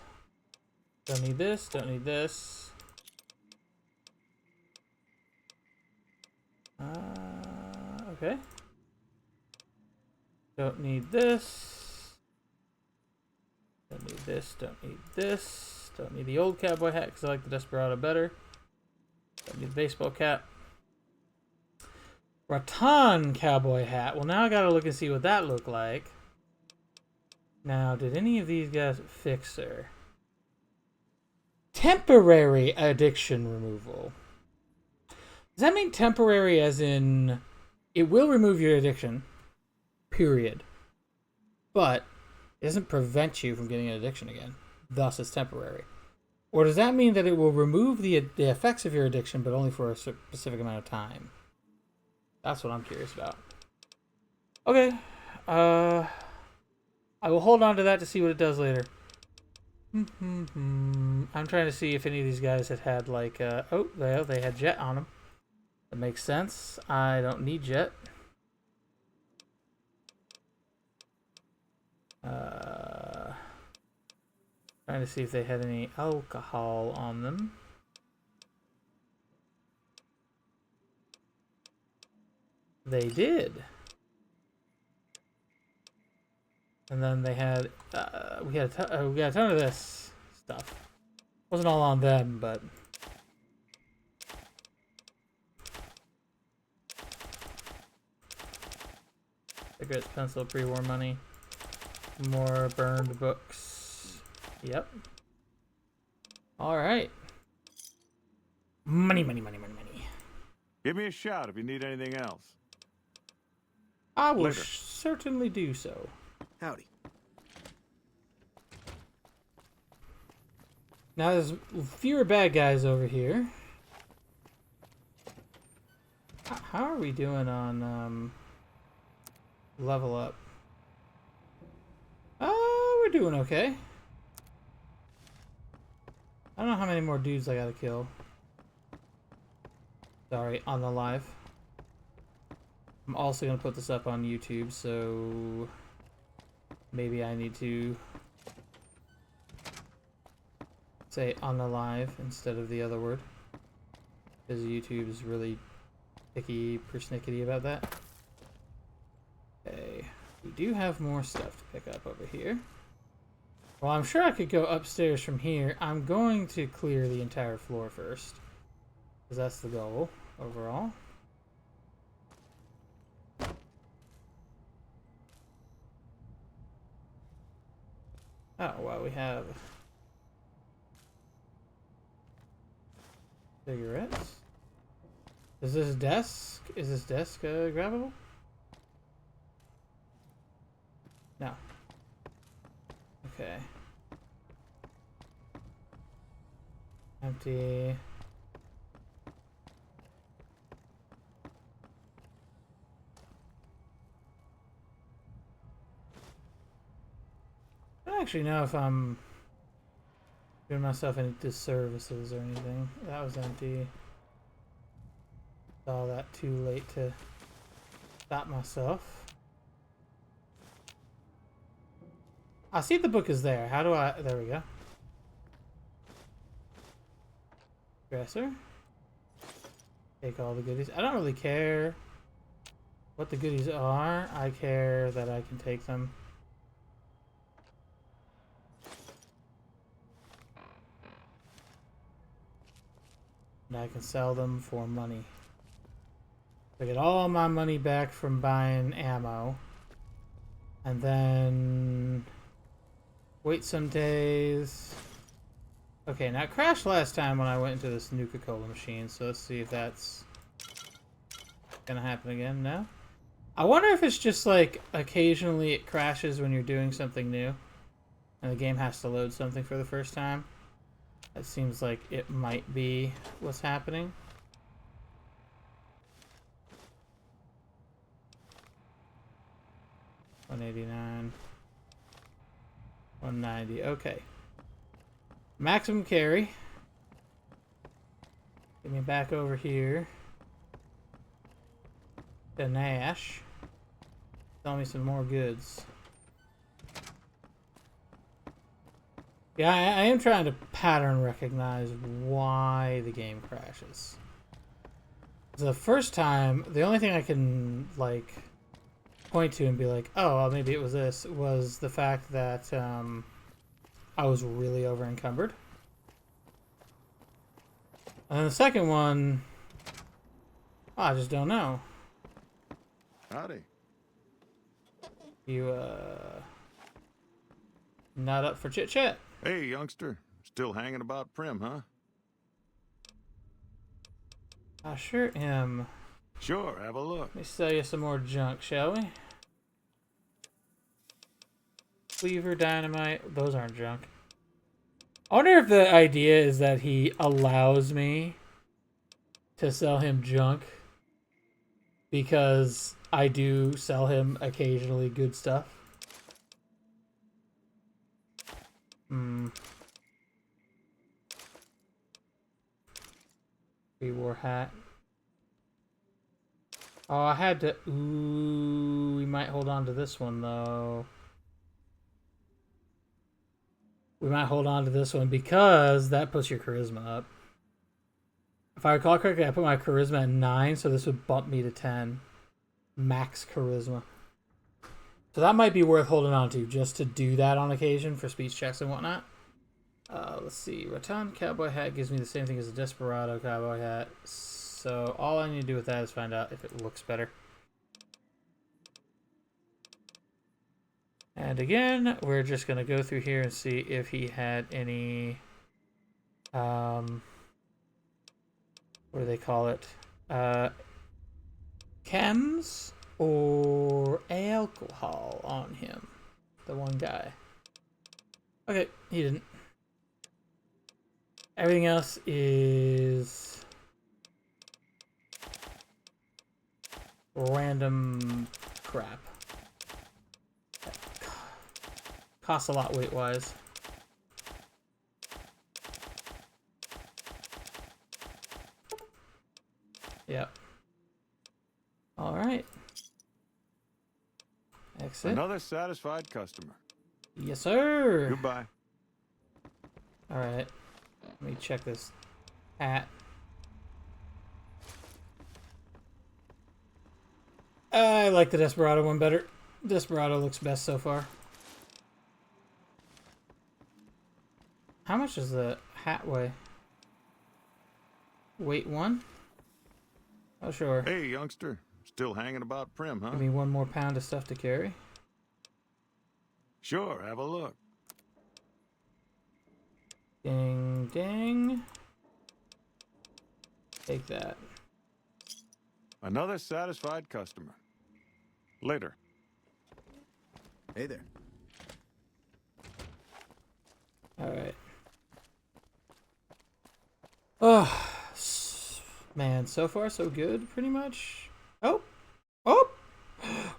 Speaker 1: Don't need this, don't need this. Okay. Don't need this. Don't need this, don't need this. Don't need the old cowboy hat because I like the Desperado better. Don't need the baseball cap. Rattan cowboy hat. Well, now I gotta look and see what that looked like. Now, did any of these guys fix her? Temporary addiction removal. Does that mean temporary as in it will remove your addiction, period, but it doesn't prevent you from getting an addiction again, thus it's temporary? Or does that mean that it will remove the effects of your addiction, but only for a specific amount of time? That's what I'm curious about. Okay. I will hold on to that to see what it does later. I'm trying to see if any of these guys had like... oh, they had jet on them. That makes sense. I don't need jet. Trying to see if they had any alcohol on them. They did. And then they had, we got a ton of this stuff. Wasn't all on them, but... Cigarettes, pencil, pre-war money. More burned books. Yep. Alright. Money, money, money, money, money.
Speaker 2: Give me a shout if you need anything else.
Speaker 1: I will
Speaker 2: Later.
Speaker 1: certainly do so.
Speaker 3: Howdy.
Speaker 1: Now there's fewer bad guys over here. How are we doing on level up? We're doing okay. I don't know how many more dudes I gotta kill. Sorry, on the live. I'm also gonna put this up on YouTube, so maybe I need to say on the live instead of the other word, because YouTube is really picky, persnickety about that. Okay, we do have more stuff to pick up over here. Well, I'm sure I could go upstairs from here. I'm going to clear the entire floor first, because that's the goal overall. Oh, well, we have cigarettes. Is this desk grabbable? No. Okay. Empty. I don't actually know if I'm doing myself any disservices or anything. That was empty. Saw that too late to stop myself. I see the book is there. How do I... There we go. Dresser. Take all the goodies. I don't really care what the goodies are. I care that I can take them. And I can sell them for money. I get all my money back from buying ammo. And then wait some days. Okay, now it crashed last time when I went into this Nuka-Cola machine, so let's see if that's gonna happen again now. I wonder if it's just like occasionally it crashes when you're doing something new and the game has to load something for the first time. It seems like it might be what's happening. $189. $190. Okay. Maximum carry. Get me back over here to Nash. Sell me some more goods. Yeah, I am trying to pattern recognize why the game crashes. The first time, the only thing I can like point to and be like, oh, well, maybe it was this, was the fact that I was really over encumbered. And then the second one, I just don't know.
Speaker 2: Howdy.
Speaker 1: You, not up for chit-chat.
Speaker 2: Hey, youngster. Still hanging about Prim, huh?
Speaker 1: I sure am.
Speaker 2: Sure, have a look.
Speaker 1: Let me sell you some more junk, shall we? Cleaver, dynamite, those aren't junk. I wonder if the idea is that he allows me to sell him junk because I do sell him occasionally good stuff. Pre-war hat. Oh, I had to... Ooh, we might hold on to this one, though. We might hold on to this one because that puts your charisma up. If I recall correctly, I put my charisma at 9, so this would bump me to 10. Max charisma. So that might be worth holding on to, just to do that on occasion for speech checks and whatnot. Let's see. Rattan cowboy hat gives me the same thing as a Desperado cowboy hat. So all I need to do with that is find out if it looks better. And again, we're just going to go through here and see if he had any, what do they call it? Chems or alcohol on him. The one guy. Okay, he didn't. Everything else is random crap. Costs a lot weight-wise. Yep. Alright. Exit.
Speaker 2: Another satisfied customer.
Speaker 1: Yes, sir.
Speaker 2: Goodbye.
Speaker 1: Alright. Let me check this hat. I like the Desperado one better. Desperado looks best so far. How much does the hat weigh? Weight 1? Oh, sure.
Speaker 2: Hey, youngster. Still hanging about Prim, huh?
Speaker 1: Give me 1 more pound of stuff to carry.
Speaker 2: Sure, have a look.
Speaker 1: Ding, ding. Take that.
Speaker 2: Another satisfied customer. Later.
Speaker 5: Hey there.
Speaker 1: Alright. Oh, man, so far so good, pretty much. Oh,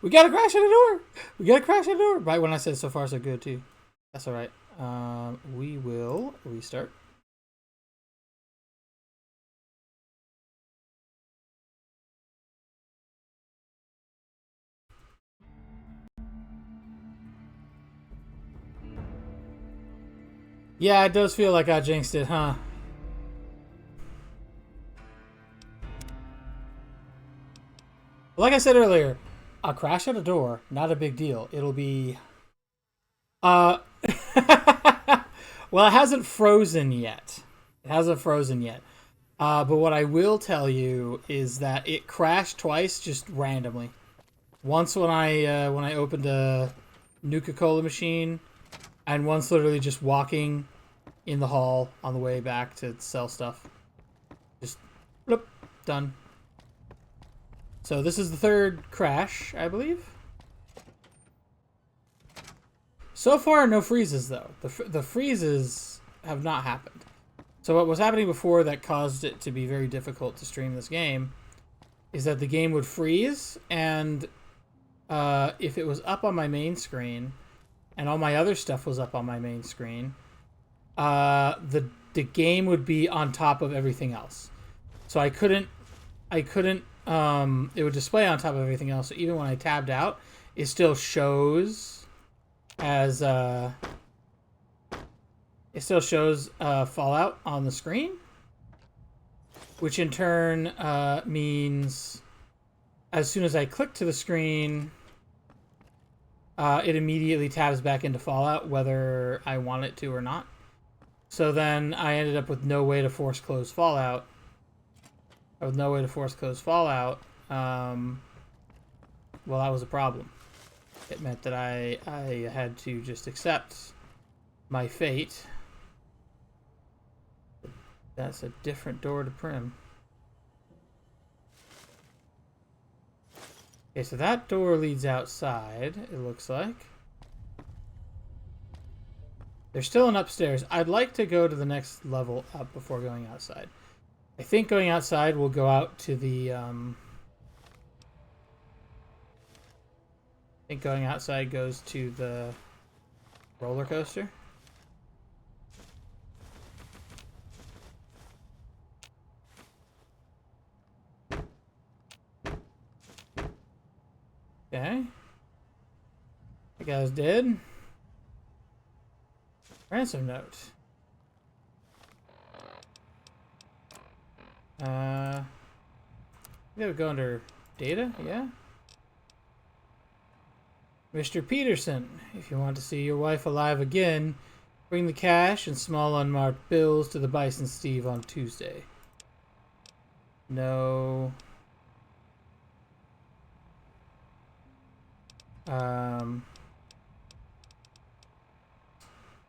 Speaker 1: we got a crash at the door. We got a crash at the door. Right when I said so far so good, too. That's alright. We will restart. Yeah, it does feel like I jinxed it, huh? Like I said earlier, a crash at a door, not a big deal. It'll be... well, it hasn't frozen yet. It hasn't frozen yet. But what I will tell you is that it crashed twice just randomly. Once when I opened a Nuka-Cola machine, and once literally just walking in the hall on the way back to sell stuff. Just, bloop, done. So this is the third crash, I believe. So far, no freezes, though. The freezes have not happened. So what was happening before that caused it to be very difficult to stream this game is that the game would freeze, and if it was up on my main screen, and all my other stuff was up on my main screen, the game would be on top of everything else. So I couldn't, it would display on top of everything else. So even when I tabbed out, it still shows as, Fallout on the screen, which in turn means as soon as I click to the screen, it immediately tabs back into Fallout, whether I want it to or not. So then I ended up with no way to force close Fallout. Well, that was a problem. It meant that I had to just accept my fate. That's a different door to Prim. Okay, so that door leads outside, it looks like. There's still an upstairs. I'd like to go to the next level up before going outside. I think going outside will go out to the, I think going outside goes to the roller coaster. Okay. The guy's dead. Ransom note. We gotta go under data, yeah? Mr. Peterson, if you want to see your wife alive again, bring the cash and small unmarked bills to the Bison Steve on Tuesday. No.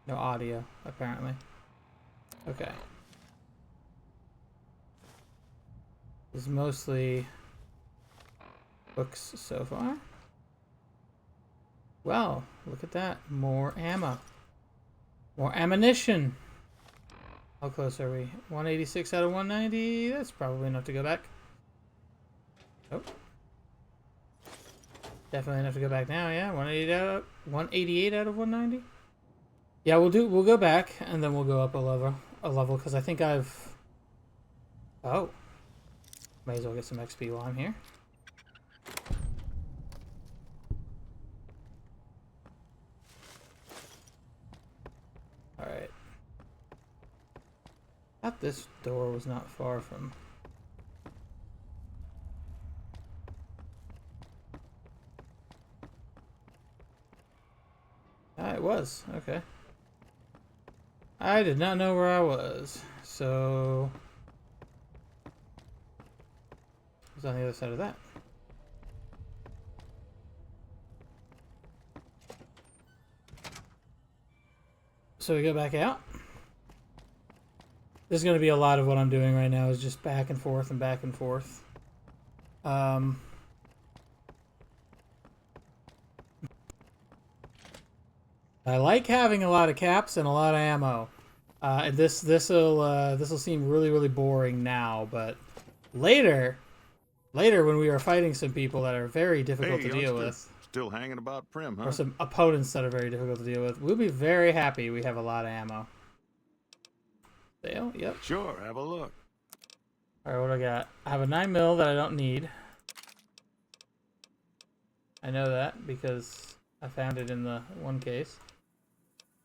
Speaker 1: No audio, apparently. Okay. This is mostly books so far. Well, look at that. More ammo. More ammunition. How close are we? 186 out of 190? That's probably enough to go back. Oh. Definitely enough to go back now, yeah. 188 out of 190? Yeah, we'll go back and then we'll go up a level because I think I've may as well get some XP while I'm here. Alright. Thought this door was not far from. Ah, it was. Okay. I did not know where I was, so it was on the other side of that. So we go back out. There's going to be a lot of what I'm doing right now is just back and forth and back and forth. I like having a lot of caps and a lot of ammo. This'll seem really boring now, but later when we are fighting some people that are very difficult to deal with,
Speaker 2: Still hanging about Prim, huh?
Speaker 1: or some opponents that are very difficult to deal with, we'll be very happy we have a lot of ammo. Sale? Yep.
Speaker 2: Sure, have a look.
Speaker 1: Alright, what do I got? I have a 9mm that I don't need. I know that because I found it in the one case.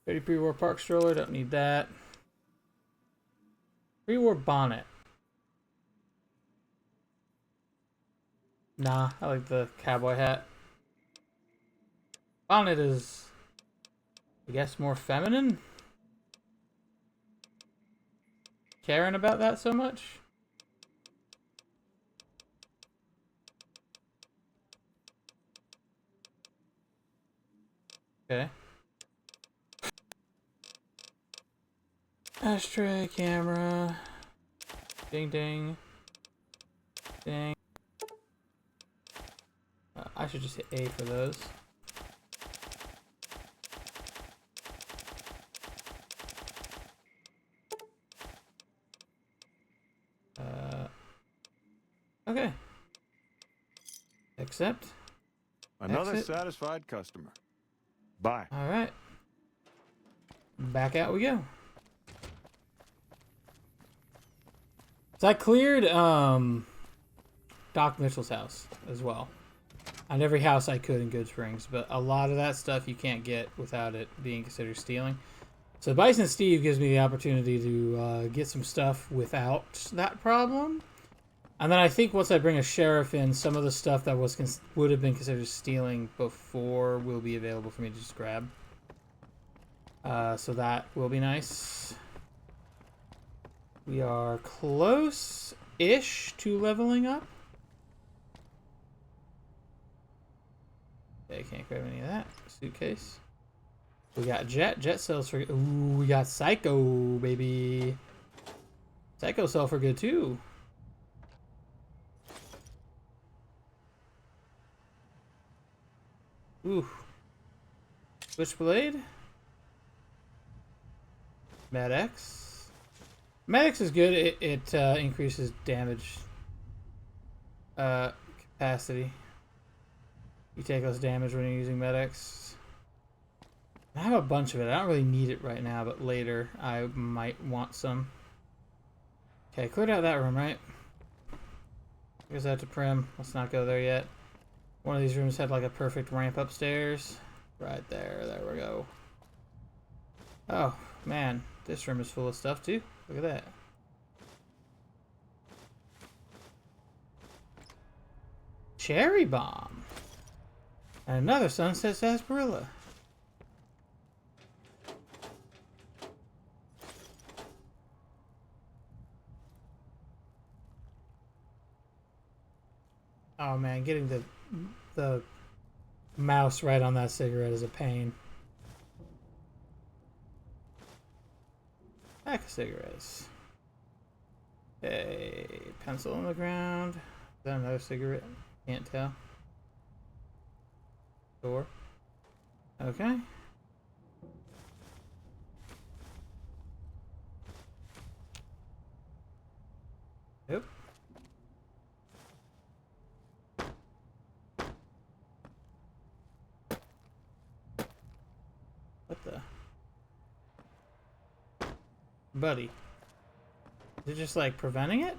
Speaker 1: 30 pre-war park stroller, don't need that. Pre-war bonnet. Nah, I like the cowboy hat. Bonnet is, I guess, more feminine. Caring about that so much? Okay. Ashtray, camera. Ding ding. Ding. should just hit A for those. Okay. Accept.
Speaker 2: Another
Speaker 1: Exit.
Speaker 2: satisfied customer. Bye.
Speaker 1: All right. Back out we go. So I cleared Doc Mitchell's house as well. On every house I could in Good Springs, but a lot of that stuff you can't get without it being considered stealing. So Bison Steve gives me the opportunity to get some stuff without that problem. And then I think once I bring a sheriff in, some of the stuff that would have been considered stealing before will be available for me to just grab. So that will be nice. We are close-ish to leveling up. Okay, can't grab any of that. Suitcase. We got Jet. Jet sells for... Ooh, we got Psycho, baby. Psycho sell for good, too. Ooh. Switchblade. Med-X. Med-X is good. It increases damage capacity. You take less damage when you're using Med-X. I have a bunch of it. I don't really need it right now, but later I might want some. Okay, cleared out that room, right? Goes out to Prim. Let's not go there yet. One of these rooms had like a perfect ramp upstairs. Right there. There we go. Oh, man. This room is full of stuff, too. Look at that. Cherry Bomb. And another Sunset Sarsaparilla. Oh man, getting the mouse right on that cigarette is a pain. Pack of cigarettes. A pencil on the ground. Is that another cigarette? Can't tell. Door. Okay. Yep. What the? Buddy. Is it just like preventing it?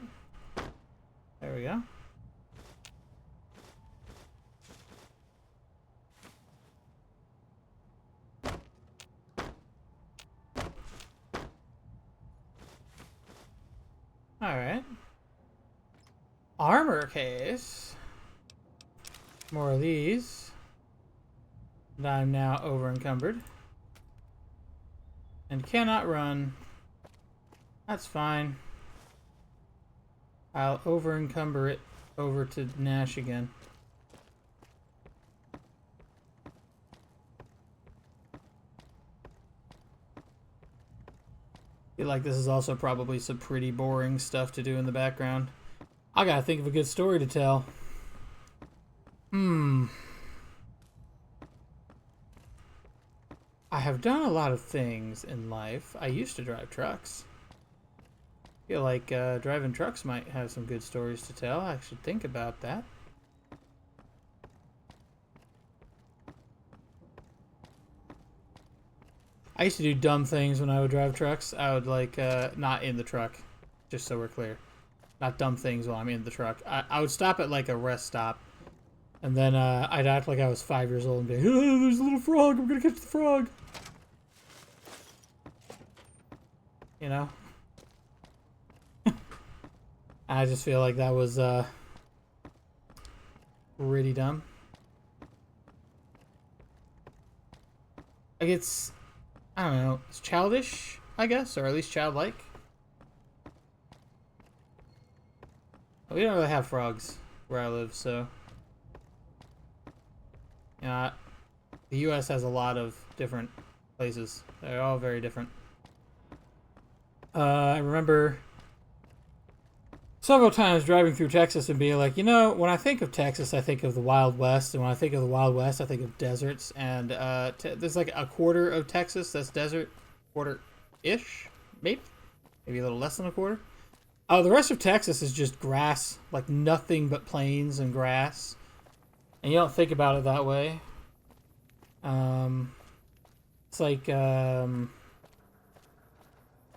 Speaker 1: There we go. Alright. Armor case. More of these. And I'm now over encumbered. And cannot run. That's fine. I'll over encumber it over to Nash again. I feel like this is also probably some pretty boring stuff to do in the background. I gotta think of a good story to tell. I have done a lot of things in life. I used to drive trucks. I feel like driving trucks might have some good stories to tell. I should think about that. I used to do dumb things when I would drive trucks. I would like, not in the truck, just so we're clear. Not dumb things while I'm in the truck. I would stop at like a rest stop. And then I'd act like I was 5 years old and be like, oh, there's a little frog, I'm gonna catch the frog. You know? I just feel like that was pretty dumb. Like it's, I don't know, it's childish, I guess, or at least childlike. We don't really have frogs where I live, so. Yeah, the U.S. has a lot of different places. They're all very different. I remember several times driving through Texas and being like, you know, when I think of Texas, I think of the Wild West, and when I think of the Wild West, I think of deserts. And there's like a quarter of Texas that's desert, quarter-ish, maybe a little less than a quarter. The rest of Texas is just grass, like nothing but plains and grass, and you don't think about it that way. It's like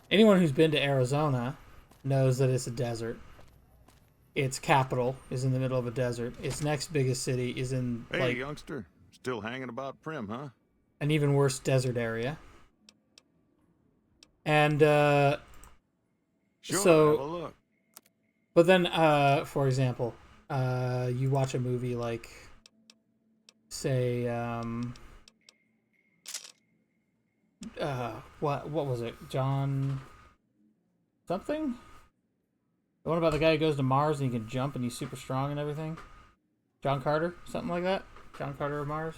Speaker 1: anyone who's been to Arizona knows that it's a desert. Its capital is in the middle of a desert. Its next biggest city is in
Speaker 2: Hey, youngster. Still hanging about Prim, huh?
Speaker 1: an even worse desert area. And
Speaker 2: Sure,
Speaker 1: so,
Speaker 2: have a look.
Speaker 1: but then, for example, you watch a movie like, say, what was it? John something? The one about the guy who goes to Mars and he can jump and he's super strong and everything? John Carter? Something like that? John Carter of Mars?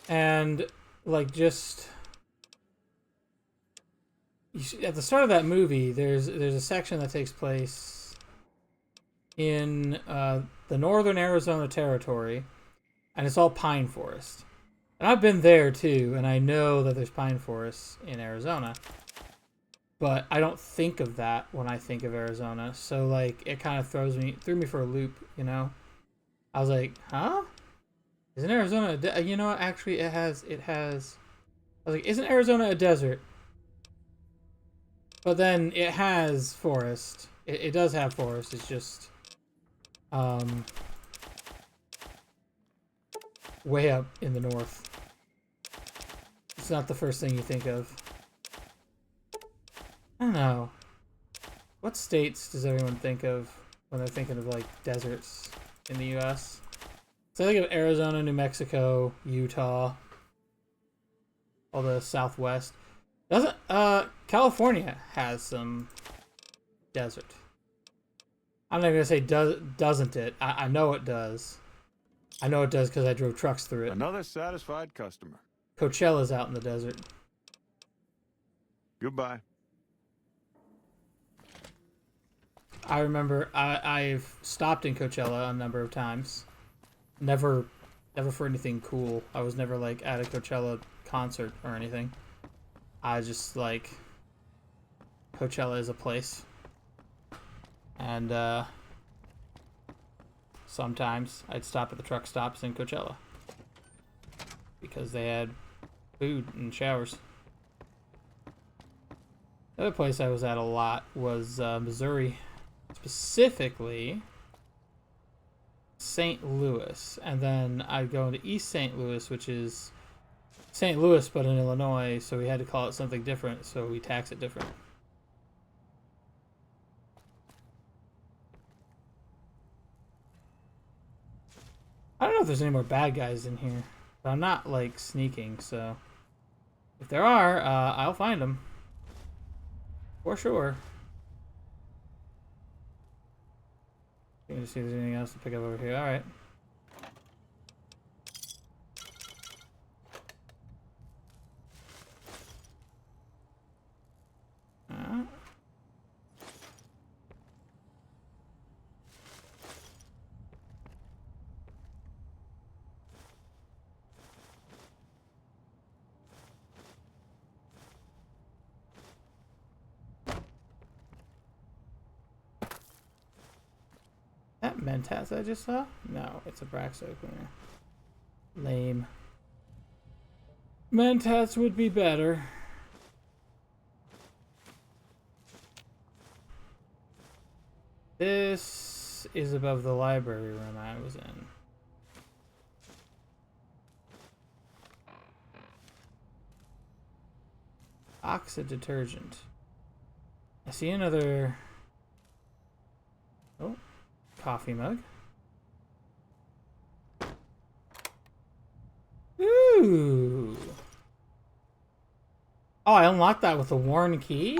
Speaker 1: And, like, just... at the start of that movie, there's a section that takes place in the northern Arizona territory, and it's all pine forest. And I've been there too, and I know that there's pine forests in Arizona, but I don't think of that when I think of Arizona. So like, it kind of threw me for a loop, you know. I was like, huh? Isn't Arizona? You know, actually, it has. I was like, isn't Arizona a desert? But then it has forest. It does have forest. It's just, way up in the north. It's not the first thing you think of. I don't know. What states does everyone think of when they're thinking of like deserts in the U.S.? So I think of Arizona, New Mexico, Utah, all the Southwest. Doesn't California has some desert? I'm not gonna say doesn't it. I know it does. I know it does because I drove trucks through it.
Speaker 2: Another satisfied customer.
Speaker 1: Coachella's out in the desert.
Speaker 2: Goodbye.
Speaker 1: I remember I've stopped in Coachella a number of times. Never for anything cool. I was never like at a Coachella concert or anything. I just like Coachella is a place. And sometimes I'd stop at the truck stops in Coachella because they had food and showers. The other place I was at a lot was Missouri, specifically St. Louis, and then I'd go into East St. Louis, which is St. Louis but in Illinois, so we had to call it something different, so we tax it different. I don't know if there's any more bad guys in here, but I'm not like sneaking, so if there are, I'll find them for sure. Let me see if there's anything else to pick up over here. All right. That Mentats I just saw? No, it's a Braxo cleaner. Lame. Mentats would be better. This is above the library room I was in. Oxid detergent. I see another... Oh, coffee mug. Ooh. Oh, I unlocked that with a worn key?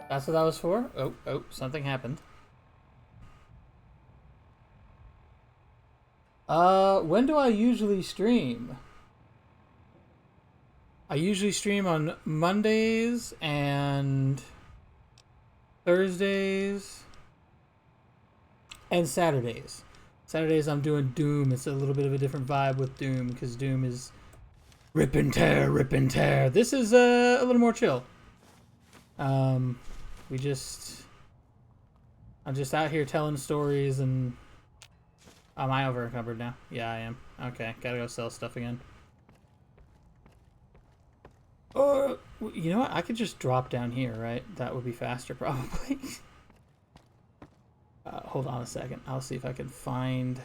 Speaker 1: That's what that was for? Oh, something happened. When do I usually stream? I usually stream on Mondays and Thursdays and Saturdays. Saturdays I'm doing Doom. It's a little bit of a different vibe with Doom because Doom is rip and tear, rip and tear. This is a little more chill. I'm just out here telling stories and am I over encumbered now? Yeah, I am. Okay, gotta go sell stuff again. Or you know what? I could just drop down here, right? That would be faster, probably. Hold on a second. I'll see if I can find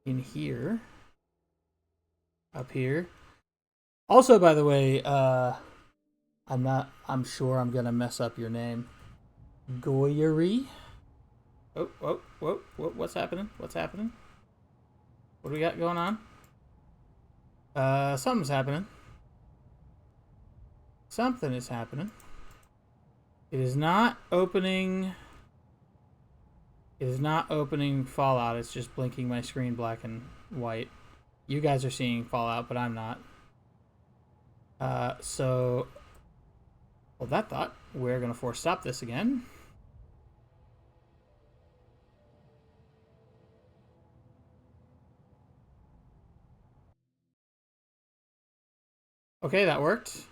Speaker 1: in here. Up here. Also, by the way, I'm sure I'm gonna mess up your name. Goyeri? Oh, what's happening? What's happening? What do we got going on? Something's happening. Something is happening. It is not opening... It is not opening Fallout. It's just blinking my screen black and white. You guys are seeing Fallout, but I'm not. So... Hold that thought. We're going to force stop this again. Okay, that worked.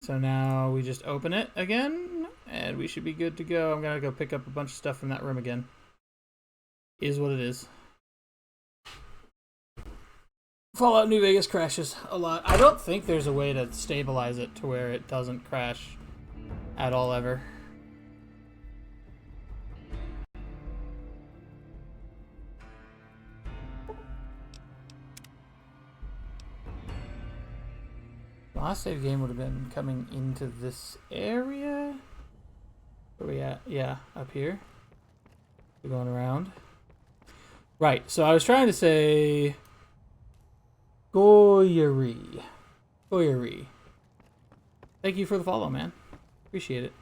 Speaker 1: So now we just open it again, and we should be good to go. I'm going to go pick up a bunch of stuff from that room again. Is what it is. Fallout New Vegas crashes a lot. I don't think there's a way to stabilize it to where it doesn't crash at all ever. The last save game would have been coming into this area. Where are we at? Yeah, up here. We're going around. Right, so I was trying to say... Goyeri. Goyeri. Thank you for the follow, man. Appreciate it.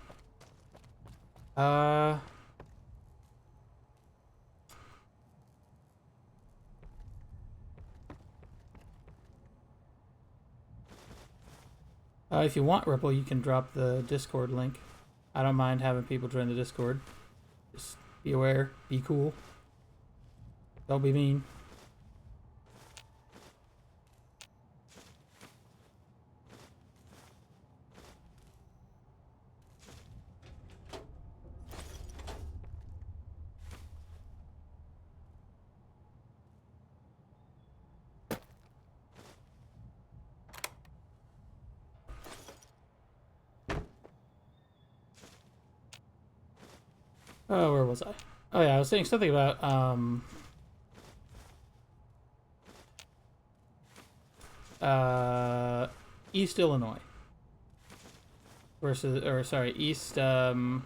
Speaker 1: If you want, Ripple, you can drop the Discord link. I don't mind having people join the Discord. Just be aware, be cool. Don't be mean. Oh, where was I? Oh yeah, I was saying something about East Illinois versus, or sorry, East St.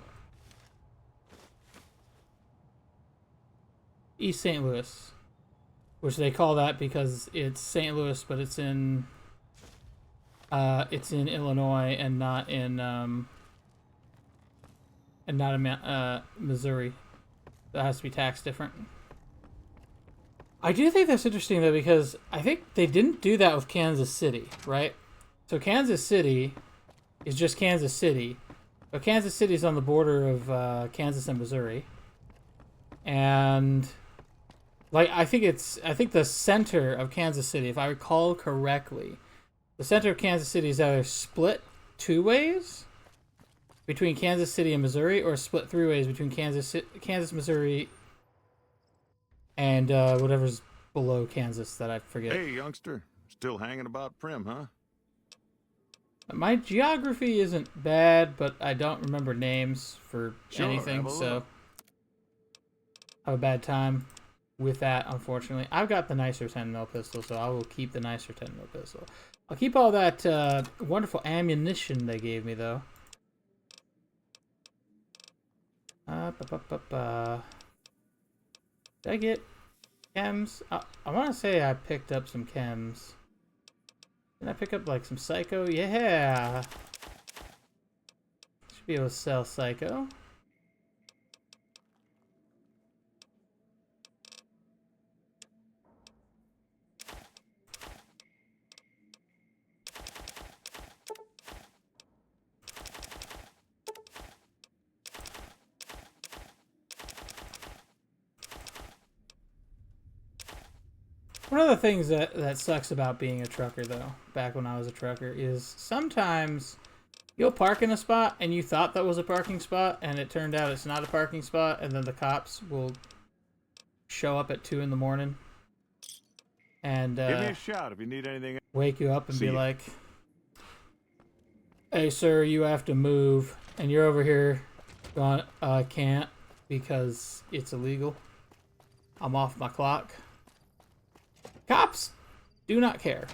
Speaker 1: Louis, which they call that because it's St. Louis, but it's in Illinois and not in Missouri. That has to be taxed different. I do think that's interesting though, because I think they didn't do that with Kansas City, right? So Kansas City is just Kansas City, but Kansas City is on the border of Kansas and Missouri, and like I think the center of Kansas City, if I recall correctly, the center of Kansas City is either split 2 ways between Kansas City and Missouri, or split 3 ways between Kansas, Missouri, and whatever's below Kansas that I forget.
Speaker 2: Hey, youngster. Still hanging about Prim, huh?
Speaker 1: My geography isn't bad, but I don't remember names for anything, so I have a bad time with that, unfortunately. I've got the nicer 10mm pistol, so I will keep the nicer 10mm pistol. I'll keep all that wonderful ammunition they gave me, though. Did I get chems? I want to say I picked up some chems. Did I pick up like some psycho? Yeah! Should be able to sell psycho. One of the things that sucks about being a trucker, though, back when I was a trucker, is sometimes you'll park in a spot and you thought that was a parking spot, and it turned out it's not a parking spot, and then the cops will show up at 2 in the morning and
Speaker 2: Give me a shout if you need anything.
Speaker 1: wake you up and be like, "Hey, sir, you have to move," and you're over here going, "I can't because it's illegal. I'm off my clock." Cops do not care.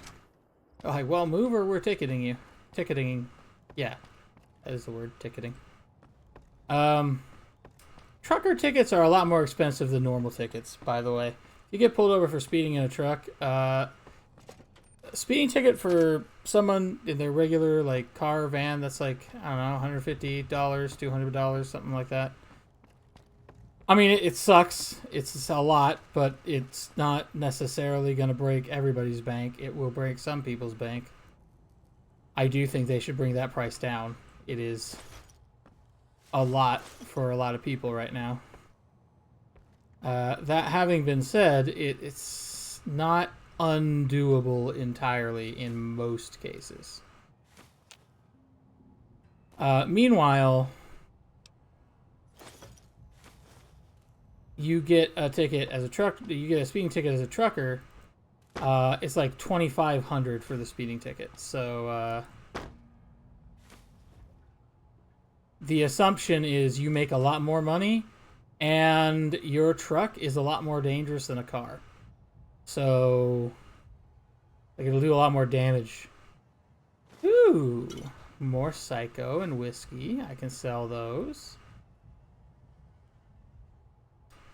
Speaker 1: They're like, "Well, move or we're ticketing you." Ticketing. Yeah, that is the word, ticketing. Trucker tickets are a lot more expensive than normal tickets, by the way. If you get pulled over for speeding in a truck, speeding ticket for someone in their regular like car or van, that's like, I don't know, $150, $200, something like that. I mean, it sucks. It's a lot, but it's not necessarily going to break everybody's bank. It will break some people's bank. I do think they should bring that price down. It is a lot for a lot of people right now. That having been said, it's not undoable entirely in most cases. Meanwhile, you get a ticket as a truck. You get a speeding ticket as a trucker. It's like $2,500 for the speeding ticket. So the assumption is you make a lot more money, and your truck is a lot more dangerous than a car. So like it'll do a lot more damage. Ooh, more Psycho and whiskey. I can sell those.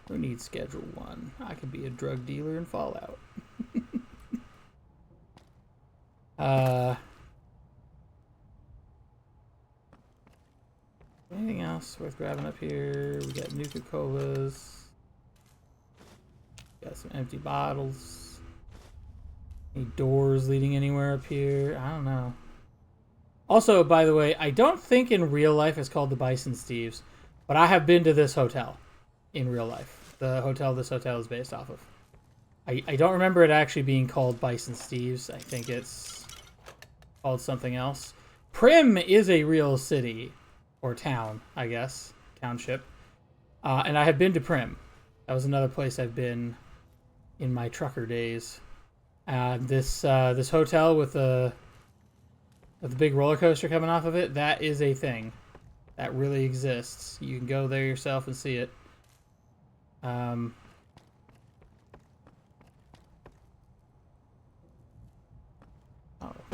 Speaker 1: Who needs Schedule 1? I could be a drug dealer in Fallout. Anything else worth grabbing up here? We got Nuka-Colas. Got some empty bottles. Any doors leading anywhere up here? I don't know. Also, by the way, I don't think in real life it's called the Bison Steves, but I have been to this hotel in real life. The hotel this hotel is based off of. I don't remember it actually being called Bison Steves. I think it's called something else. Prim is a real city, or town, I guess. Township. And I have been to Prim. That was another place I've been in my trucker days. This hotel with the big roller coaster coming off of it, that is a thing. That really exists. You can go there yourself and see it. Oh,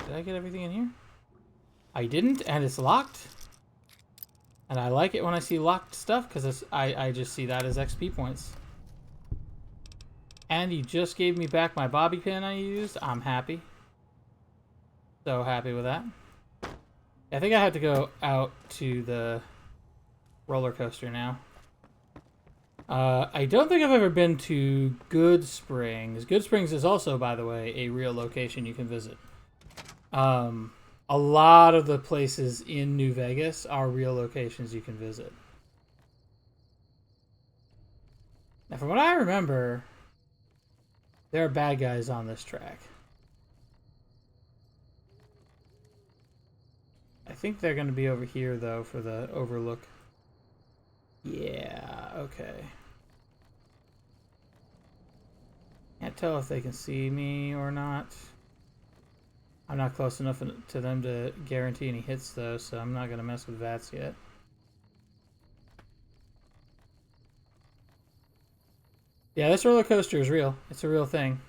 Speaker 1: did I get everything in here? I didn't, and it's locked. And I like it when I see locked stuff, because I just see that as XP points. And you just gave me back my bobby pin I used. I'm happy. So happy with that. I think I have to go out to the roller coaster now. I don't think I've ever been to Good Springs. Good Springs is also, by the way, a real location you can visit. A lot of the places in New Vegas are real locations you can visit. Now, from what I remember, there are bad guys on this track. I think they're going to be over here, though, for the overlook. Yeah, okay. Can't tell if they can see me or not. I'm not close enough to them to guarantee any hits, though, so I'm not going to mess with VATS yet. Yeah, this roller coaster is real. It's a real thing.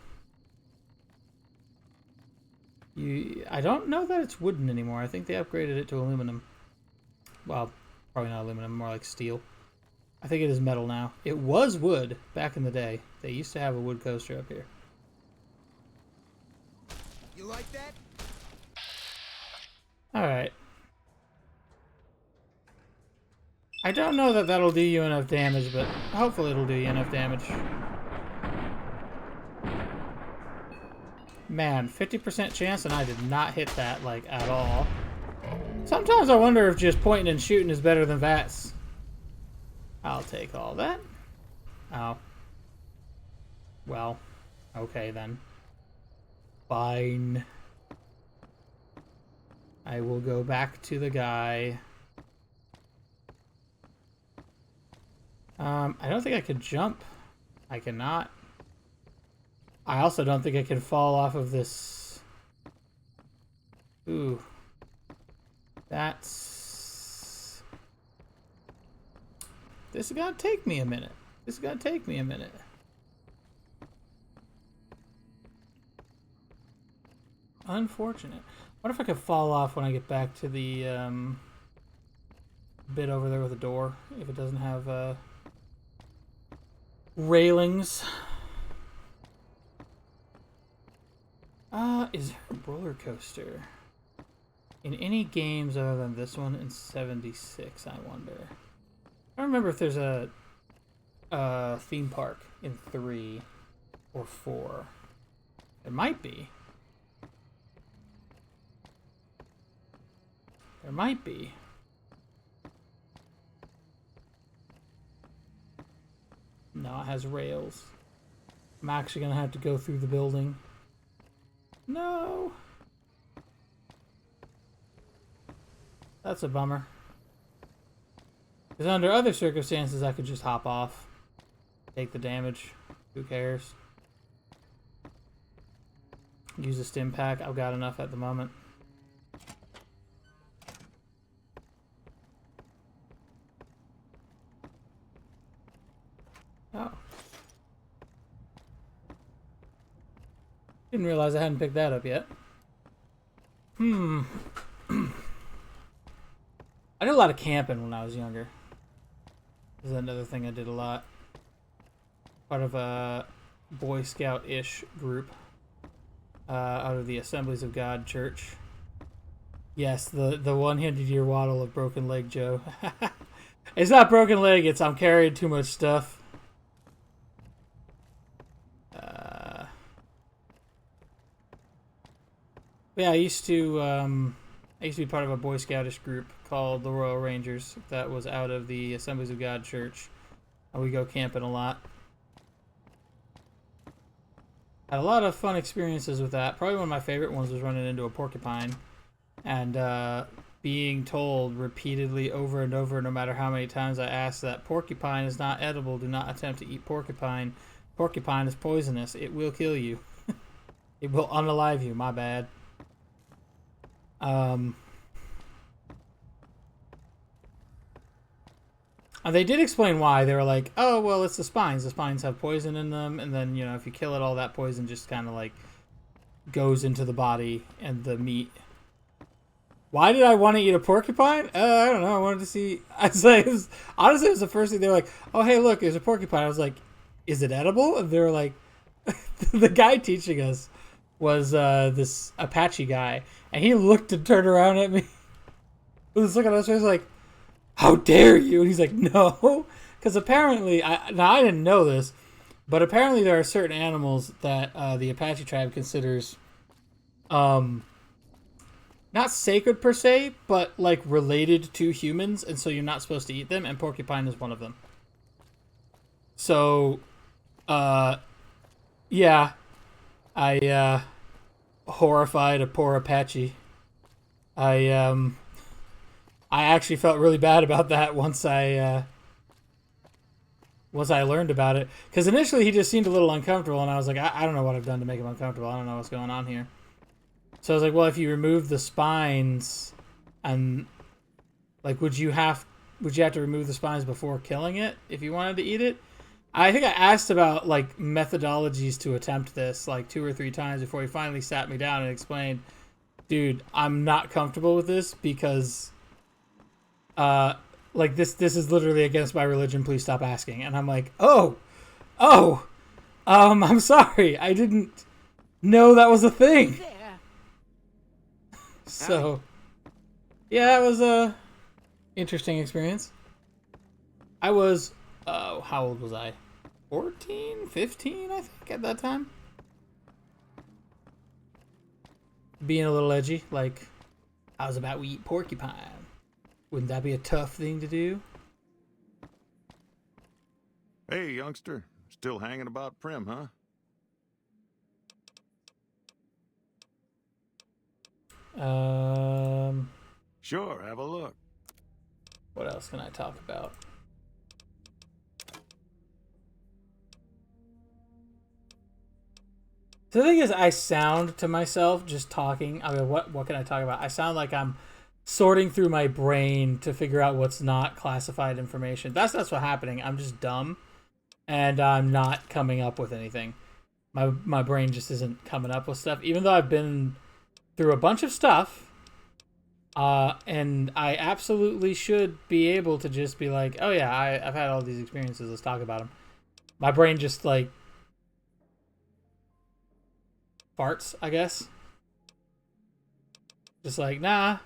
Speaker 1: I don't know that it's wooden anymore. I think they upgraded it to aluminum. Well, probably not aluminum, more like steel. I think it is metal now. It was wood back in the day. They used to have a wood coaster up here.
Speaker 3: You like that?
Speaker 1: Alright. I don't know that that'll do you enough damage, but hopefully it'll do you enough damage. Man, 50% chance, and I did not hit that, like, at all. Sometimes I wonder if just pointing and shooting is better than VATS. I'll take all that. Oh. Well, okay then. Fine. I will go back to the guy. I don't think I could jump. I cannot. I also don't think I can fall off of this. Ooh. That's... This is gonna take me a minute. This is gonna take me a minute. Unfortunate. What if I could fall off when I get back to the bit over there with the door? If it doesn't have railings. Is there a roller coaster in any games other than this one in 76? I wonder. I don't remember if there's a theme park in 3 or 4. There might be. There might be. No, it has rails. I'm actually gonna have to go through the building. No. That's a bummer. Because under other circumstances, I could just hop off. Take the damage. Who cares? Use a stim pack. I've got enough at the moment. Oh. Didn't realize I hadn't picked that up yet. I did a lot of camping when I was younger. This is another thing I did a lot. Part of a Boy Scout-ish group out of the Assemblies of God Church. Yes, the one-handed year waddle of broken leg Joe. It's not broken leg, it's I'm carrying too much stuff. Yeah, I used to be part of a Boy Scoutish group called the Royal Rangers that was out of the Assemblies of God Church. And we go camping a lot. Had a lot of fun experiences with that. Probably one of my favorite ones was running into a porcupine and being told repeatedly over and over, no matter how many times I asked, that porcupine is not edible. Do not attempt to eat porcupine. Porcupine is poisonous. It will kill you. It will unalive you. My bad. And they did explain why. They were like, oh, well, it's the spines. The spines have poison in them. And then, you know, if you kill it, all that poison just kind of like goes into the body and the meat. Why did I want to eat a porcupine? I don't know. I wanted to see. I was like, honestly, it was the first thing. They were like, oh, hey, look, there's a porcupine. I was like, is it edible? And they were like, the guy teaching us was this Apache guy. And he looked and turned around at me. He was looking at us. He was like, how dare you? And he's like, no. Because apparently, now I didn't know this, but apparently there are certain animals that the Apache tribe considers not sacred per se, but like related to humans, and so you're not supposed to eat them, and porcupine is one of them. So, yeah, I horrified a poor Apache. I actually felt really bad about that once I learned about it. Because initially he just seemed a little uncomfortable, and I was like, I don't know what I've done to make him uncomfortable. I don't know what's going on here. So I was like, well, if you remove the spines, and like, would you have to remove the spines before killing it if you wanted to eat it? I think I asked about like methodologies to attempt this like 2 or 3 times before he finally sat me down and explained, dude, I'm not comfortable with this because like this is literally against my religion. Please stop asking. And I'm like, I'm sorry. I didn't know that was a thing. So, yeah, it was a interesting experience. I was, how old was I? 14, 15, I think, at that time. Being a little edgy, like, I was about to eat porcupine. Wouldn't that be a tough thing to do?
Speaker 2: Hey, youngster. Still hanging about Prim, huh? Sure, have a look.
Speaker 1: What else can I talk about? The thing is, I sound to myself just talking. I mean, what can I talk about? I sound like I'm sorting through my brain to figure out what's not classified information. That's what's happening. I'm just dumb, and I'm not coming up with anything. My brain just isn't coming up with stuff, even though I've been through a bunch of stuff. And I absolutely should be able to just be like, oh yeah, I've had all these experiences. Let's talk about them. My brain just like farts, I guess. Just like, nah.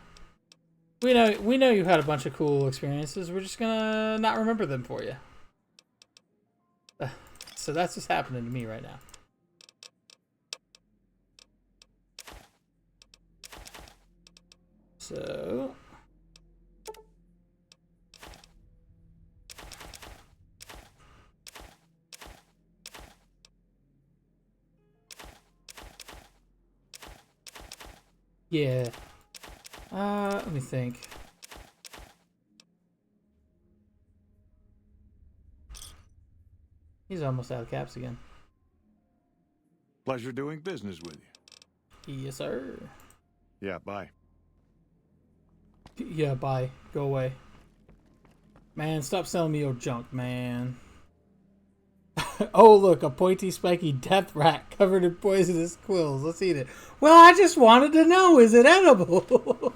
Speaker 1: We know you've had a bunch of cool experiences. We're just gonna not remember them for you. So that's what's happening to me right now. So yeah. Let me think. He's almost out of caps again.
Speaker 2: Pleasure doing business with you.
Speaker 1: Yes, sir.
Speaker 2: Yeah, bye.
Speaker 1: Yeah, bye. Go away. Man, stop selling me your junk, man. Oh, look, a pointy, spiky death rat covered in poisonous quills. Let's eat it. Well, I just wanted to know, is it edible?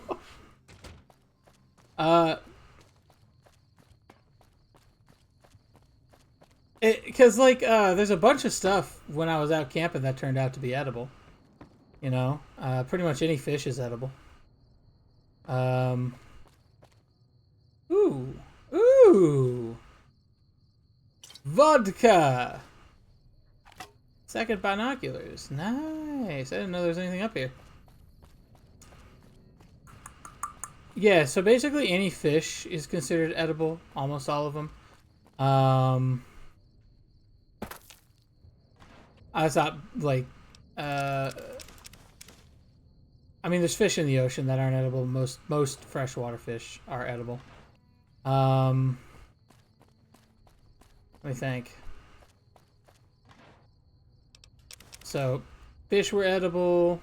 Speaker 1: Because, like, there's a bunch of stuff when I was out camping that turned out to be edible. You know? Pretty much any fish is edible. Ooh. Ooh. Vodka. Second binoculars. Nice. I didn't know there was anything up here. Yeah, so basically any fish is considered edible. Almost all of them. I thought, like, I mean, there's fish in the ocean that aren't edible. Most freshwater fish are edible. Let me think. So, fish were edible.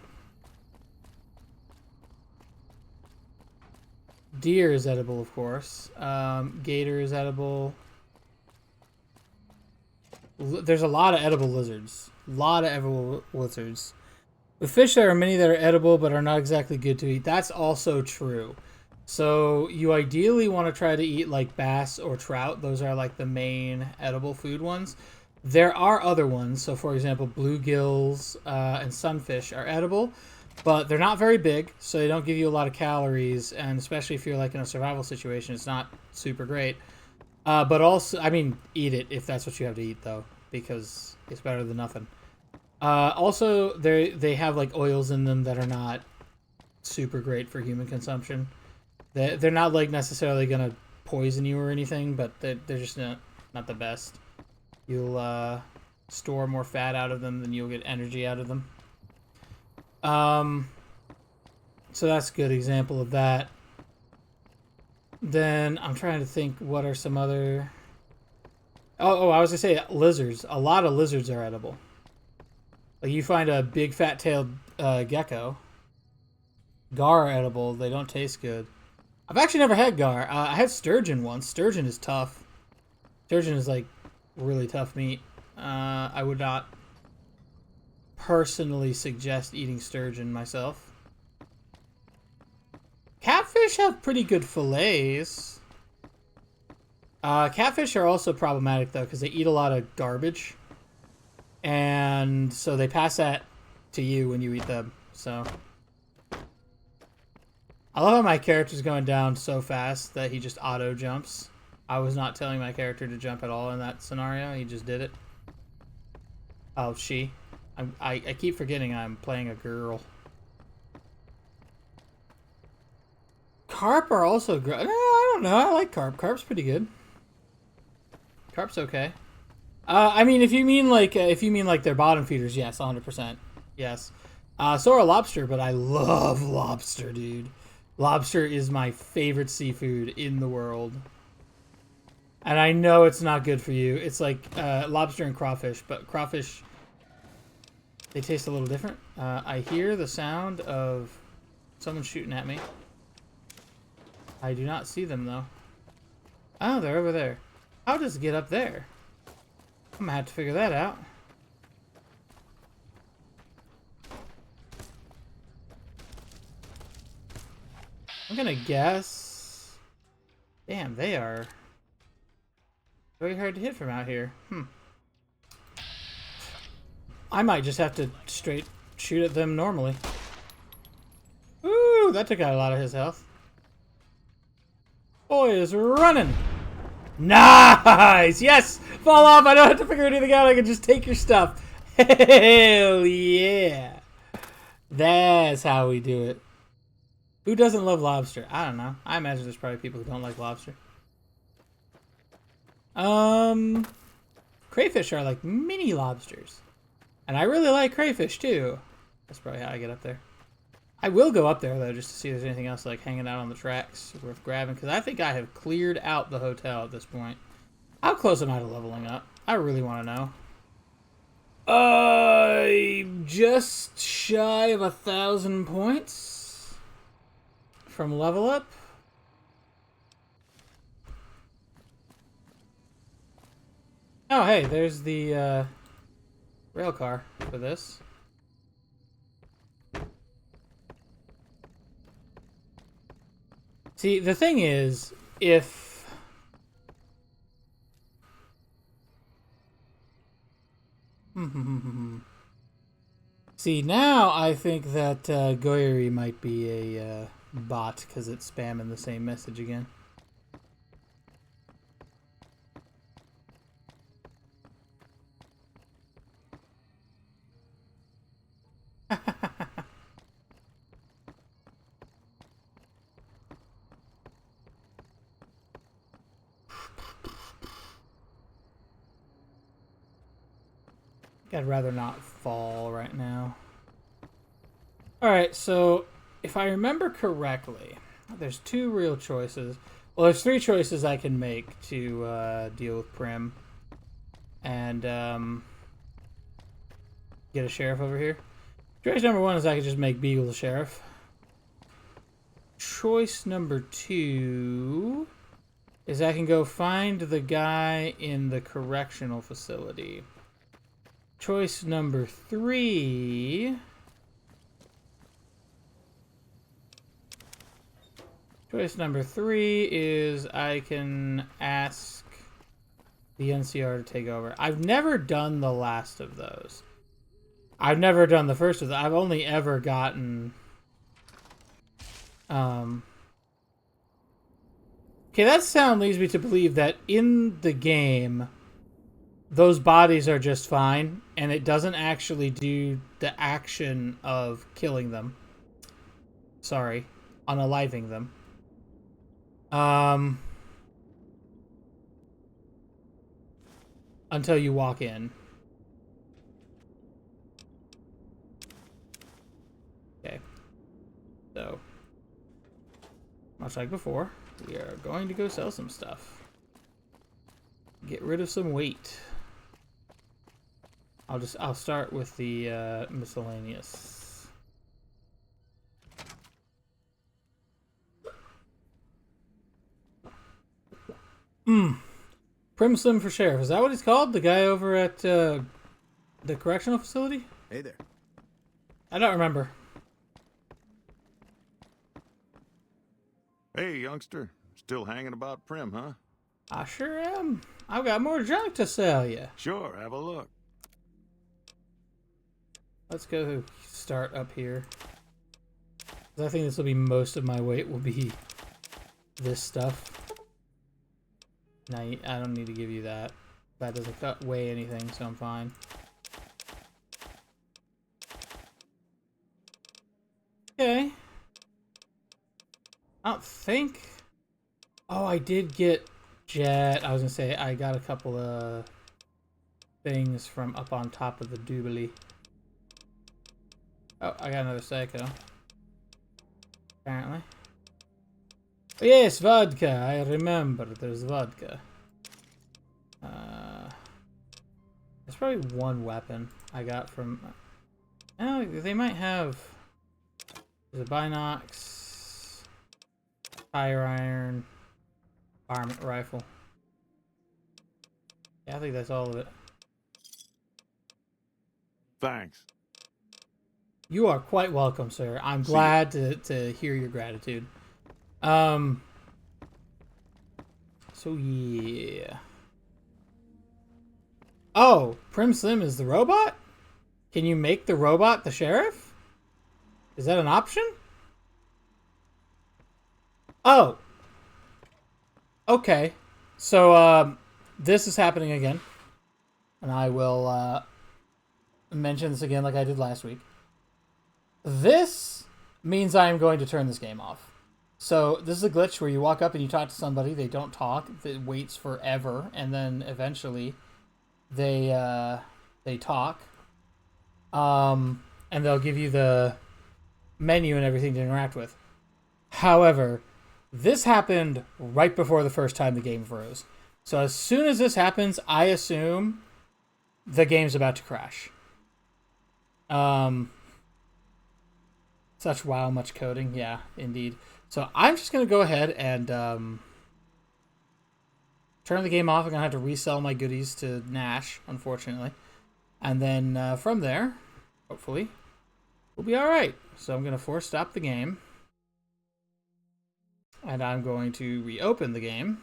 Speaker 1: Deer is edible, of course. Gator is edible. There's a lot of edible lizards. A lot of edible lizards. With fish, there are many that are edible but are not exactly good to eat. That's also true. So you ideally want to try to eat like bass or trout. Those are like the main edible food ones. There are other ones. So for example, bluegills and sunfish are edible, but they're not very big, so they don't give you a lot of calories. And especially if you're like in a survival situation, it's not super great. But also, I mean, eat it if that's what you have to eat, though, because it's better than nothing. Also, they have like oils in them that are not super great for human consumption. They're not like necessarily gonna poison you or anything, but they're just not the best. You'll store more fat out of them than you'll get energy out of them. So that's a good example of that. Then I'm trying to think what are some other... Oh, I was gonna say lizards. A lot of lizards are edible. Like you find a big fat-tailed gecko. Gar are edible. They don't taste good. I've actually never had gar. I had sturgeon once. Sturgeon is tough. Sturgeon is like really tough meat. I would not personally suggest eating sturgeon myself. Catfish have pretty good fillets. Catfish are also problematic though because they eat a lot of garbage. And so they pass that to you when you eat them. So I love how my character's going down so fast that he just auto jumps. I was not telling my character to jump at all in that scenario. He just did it. Oh, she. I keep forgetting I'm playing a girl. Carp are also good. No, I don't know. I like carp. Carp's pretty good. Carp's okay. I mean, if you mean like their bottom feeders, yes, 100%. Yes. So are lobster, but I love lobster, dude. Lobster is my favorite seafood in the world. And I know it's not good for you. It's like lobster and crawfish, but crawfish, they taste a little different. I hear the sound of someone shooting at me. I do not see them, though. Oh, they're over there. How does it get up there? I'm gonna have to figure that out. I'm gonna guess... Damn, they are very hard to hit from out here. I might just have to straight shoot at them normally. Ooh, that took out a lot of his health. Boy is running. Nice! Yes! Fall off! I don't have to figure anything out. I can just take your stuff. Hell yeah! That's how we do it. Who doesn't love lobster? I don't know. I imagine there's probably people who don't like lobster. Crayfish are like mini lobsters. And I really like crayfish too. That's probably how I get up there. I will go up there though, just to see if there's anything else like hanging out on the tracks worth grabbing, because I think I have cleared out the hotel at this point. How close am I to leveling up? I really want to know. I'm just shy of 1,000 points from level up. Oh, hey, there's the rail car for this. See, the thing is, if... See, now I think that Goyri might be a bot, because it's spamming the same message again. I'd rather not fall right now. Alright, so if I remember correctly, there's two real choices. Well, there's three choices I can make to deal with Prim. And get a sheriff over here. Choice number one is I could just make Beagle the sheriff. Choice number two is I can go find the guy in the correctional facility. Choice number three... Choice number three is I can ask the NCR to take over. I've never done the last of those. I've never done the first of them. I've only ever gotten... Okay, that sound leads me to believe that in the game, those bodies are just fine, and it doesn't actually do the action of killing them. Sorry, unaliving them. Until you walk in. Okay. So, much like before, we are going to go sell some stuff. Get rid of some weight. I'll start with the miscellaneous. Prim Slim for sheriff. Is that what he's called? The guy over at the correctional facility?
Speaker 5: Hey there.
Speaker 1: I don't remember.
Speaker 2: Hey, youngster. Still hanging about Prim, huh?
Speaker 1: I sure am. I've got more junk to sell you.
Speaker 2: Sure, have a look.
Speaker 1: Let's go start up here. 'Cause I think this will be most of my weight will be this stuff. Now, I don't need to give you that. That doesn't weigh anything, so I'm fine. Okay. I don't think... Oh, I did get jet. I was gonna say, I got a couple of things from up on top of the doobly. Oh, I got another psycho. Apparently. Oh, yes, vodka. I remember there's vodka. There's probably one weapon I got from... Oh, they might have... There's a binox, fire iron, varmint rifle. Yeah, I think that's all of it.
Speaker 2: Thanks.
Speaker 1: You are quite welcome, sir. I'm glad to hear your gratitude. So yeah. Oh, Prim Slim is the robot? Can you make the robot the sheriff? Is that an option? Oh. Okay. So, this is happening again. And I will, mention this again like I did last week. This means I am going to turn this game off. So, this is a glitch where you walk up and you talk to somebody, they don't talk, it waits forever, and then eventually they talk. And they'll give you the menu and everything to interact with. However, this happened right before the first time the game froze. So as soon as this happens, I assume the game's about to crash. Such wow, much coding. Yeah, indeed. So I'm just going to go ahead and turn the game off. I'm going to have to resell my goodies to Nash, unfortunately. And then from there, hopefully, we'll be all right. So I'm going to force stop the game. And I'm going to reopen the game.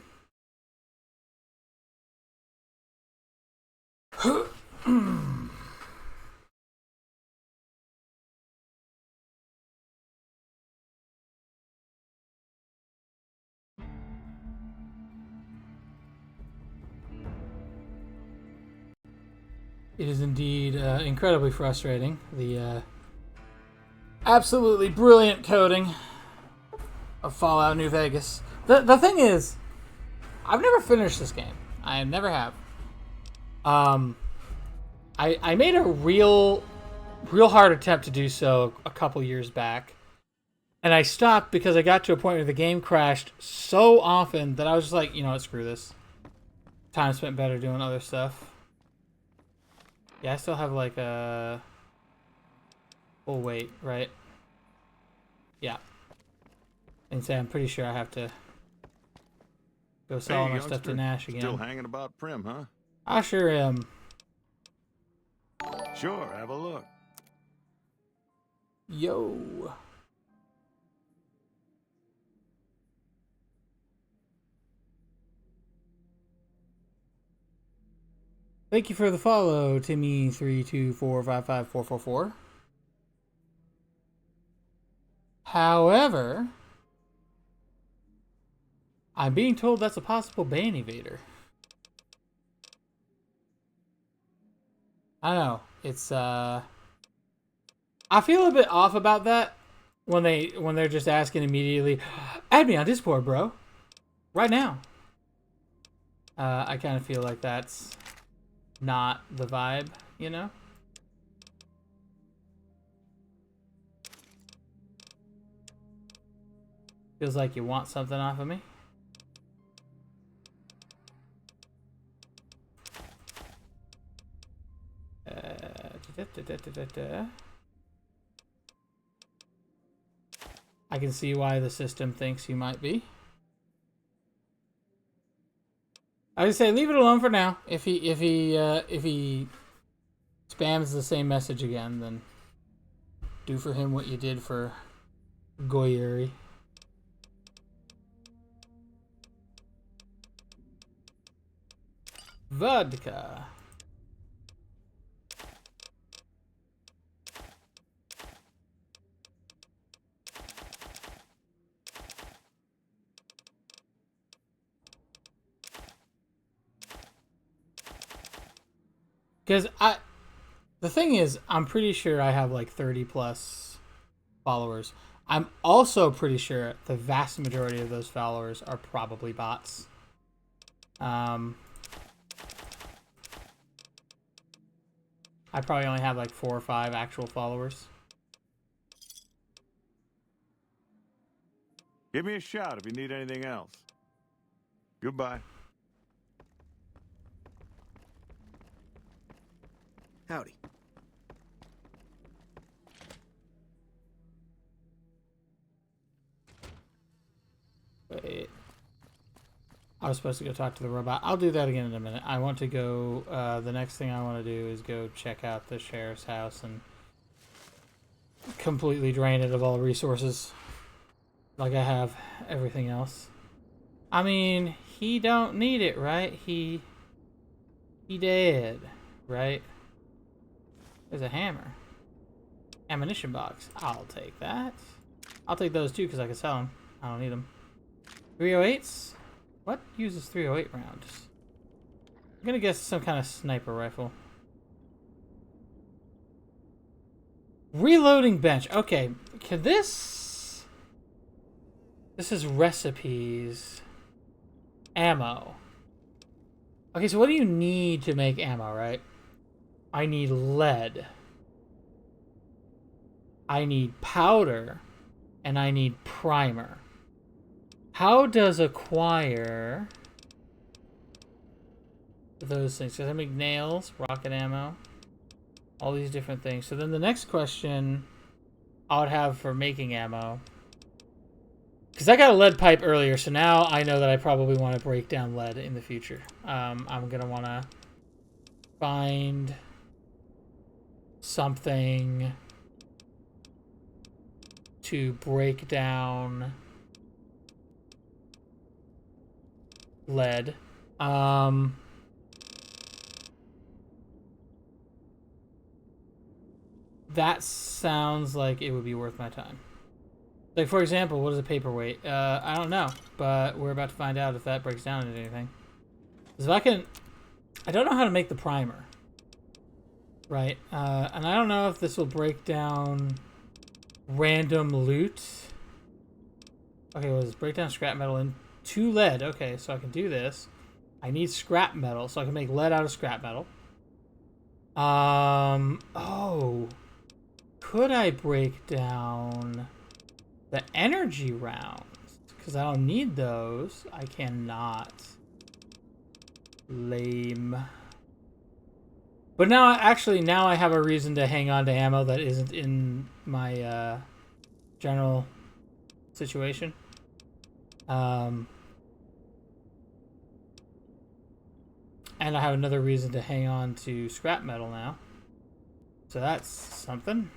Speaker 1: It is indeed incredibly frustrating. The absolutely brilliant coding of Fallout New Vegas. The thing is, I've never finished this game. I never have. I made a real hard attempt to do so a couple years back. And I stopped because I got to a point where the game crashed so often that I was just like, you know what, screw this. Time spent better doing other stuff. Yeah, I still have like a full weight, right? Yeah. And say I'm pretty sure I have to go sell all my stuff to Nash again.
Speaker 2: Still hanging about Prim, huh?
Speaker 1: I sure am.
Speaker 2: Sure, have a look.
Speaker 1: Yo. Thank you for the follow, Timmy324554444. However, I'm being told that's a possible ban evader. I don't know. It's I feel a bit off about that when they're just asking immediately, add me on Discord, bro. Right now. I kind of feel like that's not the vibe, you know? Feels like you want something off of me. I can see why the system thinks you might be. I would say leave it alone for now. If he spams the same message again, then do for him what you did for Goyeri. Vodka. Because the thing is, I'm pretty sure I have like 30 plus followers. I'm also pretty sure the vast majority of those followers are probably bots. I probably only have like 4 or 5 actual followers.
Speaker 2: Give me a shout if you need anything else. Goodbye.
Speaker 5: Howdy.
Speaker 1: Wait. I was supposed to go talk to the robot. I'll do that again in a minute. I want to go, the next thing I want to do is go check out the sheriff's house and completely drain it of all resources. Like I have everything else. I mean, he don't need it, right? He dead, right? There's a hammer. Ammunition box. I'll take that. I'll take those too because I can sell them. I don't need them. 308s? What uses 308 rounds? I'm gonna guess some kind of sniper rifle. Reloading bench. Okay, can this... This is recipes. Ammo. Okay, so what do you need to make ammo, right? I need lead. I need powder. And I need primer. How does acquire those things? Because I make nails, rocket ammo, all these different things. So then the next question I would have for making ammo, because I got a lead pipe earlier, so now I know that I probably want to break down lead in the future. I'm going to want to find something to break down lead. That sounds like it would be worth my time. Like, for example, what is a paperweight? I don't know, but we're about to find out if that breaks down into anything. Because if I can... I don't know how to make the primer. Right? And I don't know if this will break down random loot. Okay, well, let's break down scrap metal into lead. Okay, so I can do this. I need scrap metal, so I can make lead out of scrap metal. Oh. Could I break down the energy rounds? Because I don't need those. I cannot. Lame. But now, actually, now I have a reason to hang on to ammo that isn't in my general situation. And I have another reason to hang on to scrap metal now. So that's something.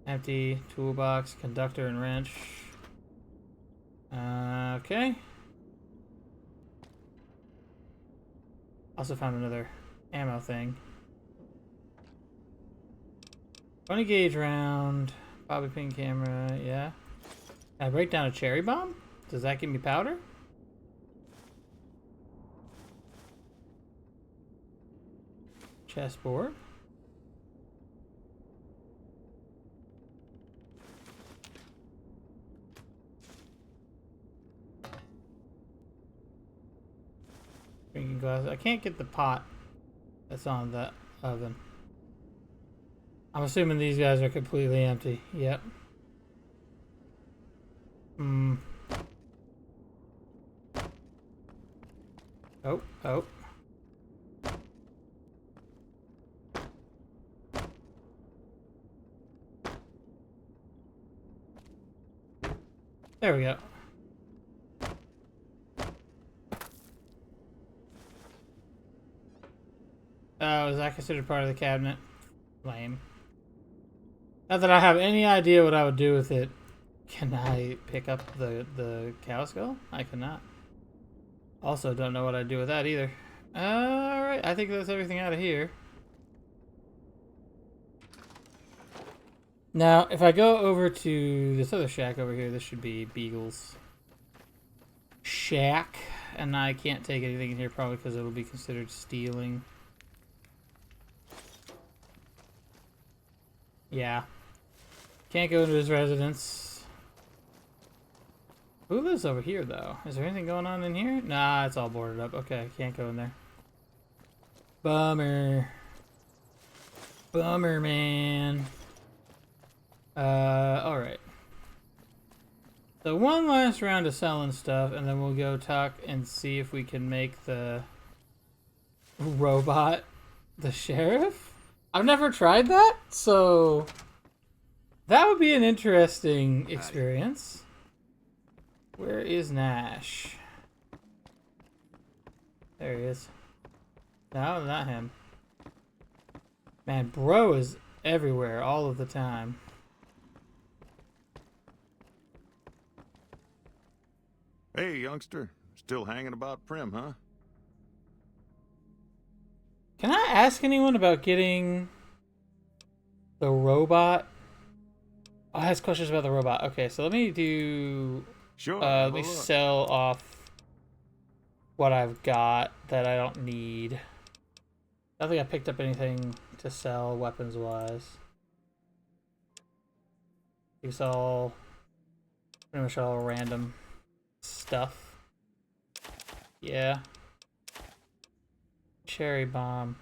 Speaker 1: Empty, toolbox, conductor, and wrench. Okay. Also found another ammo thing. 20 gauge round, bobby pin camera, yeah. Can I break down a cherry bomb? Does that give me powder? Chessboard. Drinking glass. I can't get the pot that's on the oven. I'm assuming these guys are completely empty. Yep. Oh, oh. There we go. Was that considered part of the cabinet? Lame. Not that I have any idea what I would do with it. Can I pick up the cow skull? I cannot. Also, don't know what I'd do with that either. Alright, I think that's everything out of here. Now, if I go over to this other shack over here, this should be Beagle's shack. And I can't take anything in here probably because it'll be considered stealing. Yeah. Can't go into his residence. Who lives over here, though? Is there anything going on in here? Nah, it's all boarded up. Okay, can't go in there. Bummer. Bummer, man. Alright. So one last round of selling stuff, and then we'll go talk and see if we can make the robot the sheriff. I've never tried that, so that would be an interesting experience. Where is Nash? There he is. No, not him. Man, bro is everywhere all of the time.
Speaker 2: Hey, youngster. Still hanging about Prim, huh?
Speaker 1: Can I ask anyone about getting the robot? Oh, I have questions about the robot. Okay, so let me do...
Speaker 2: Sure.
Speaker 1: let me sell off what I've got that I don't need. I don't think I picked up anything to sell weapons-wise. It's all... pretty much all random stuff. Yeah. Cherry bomb.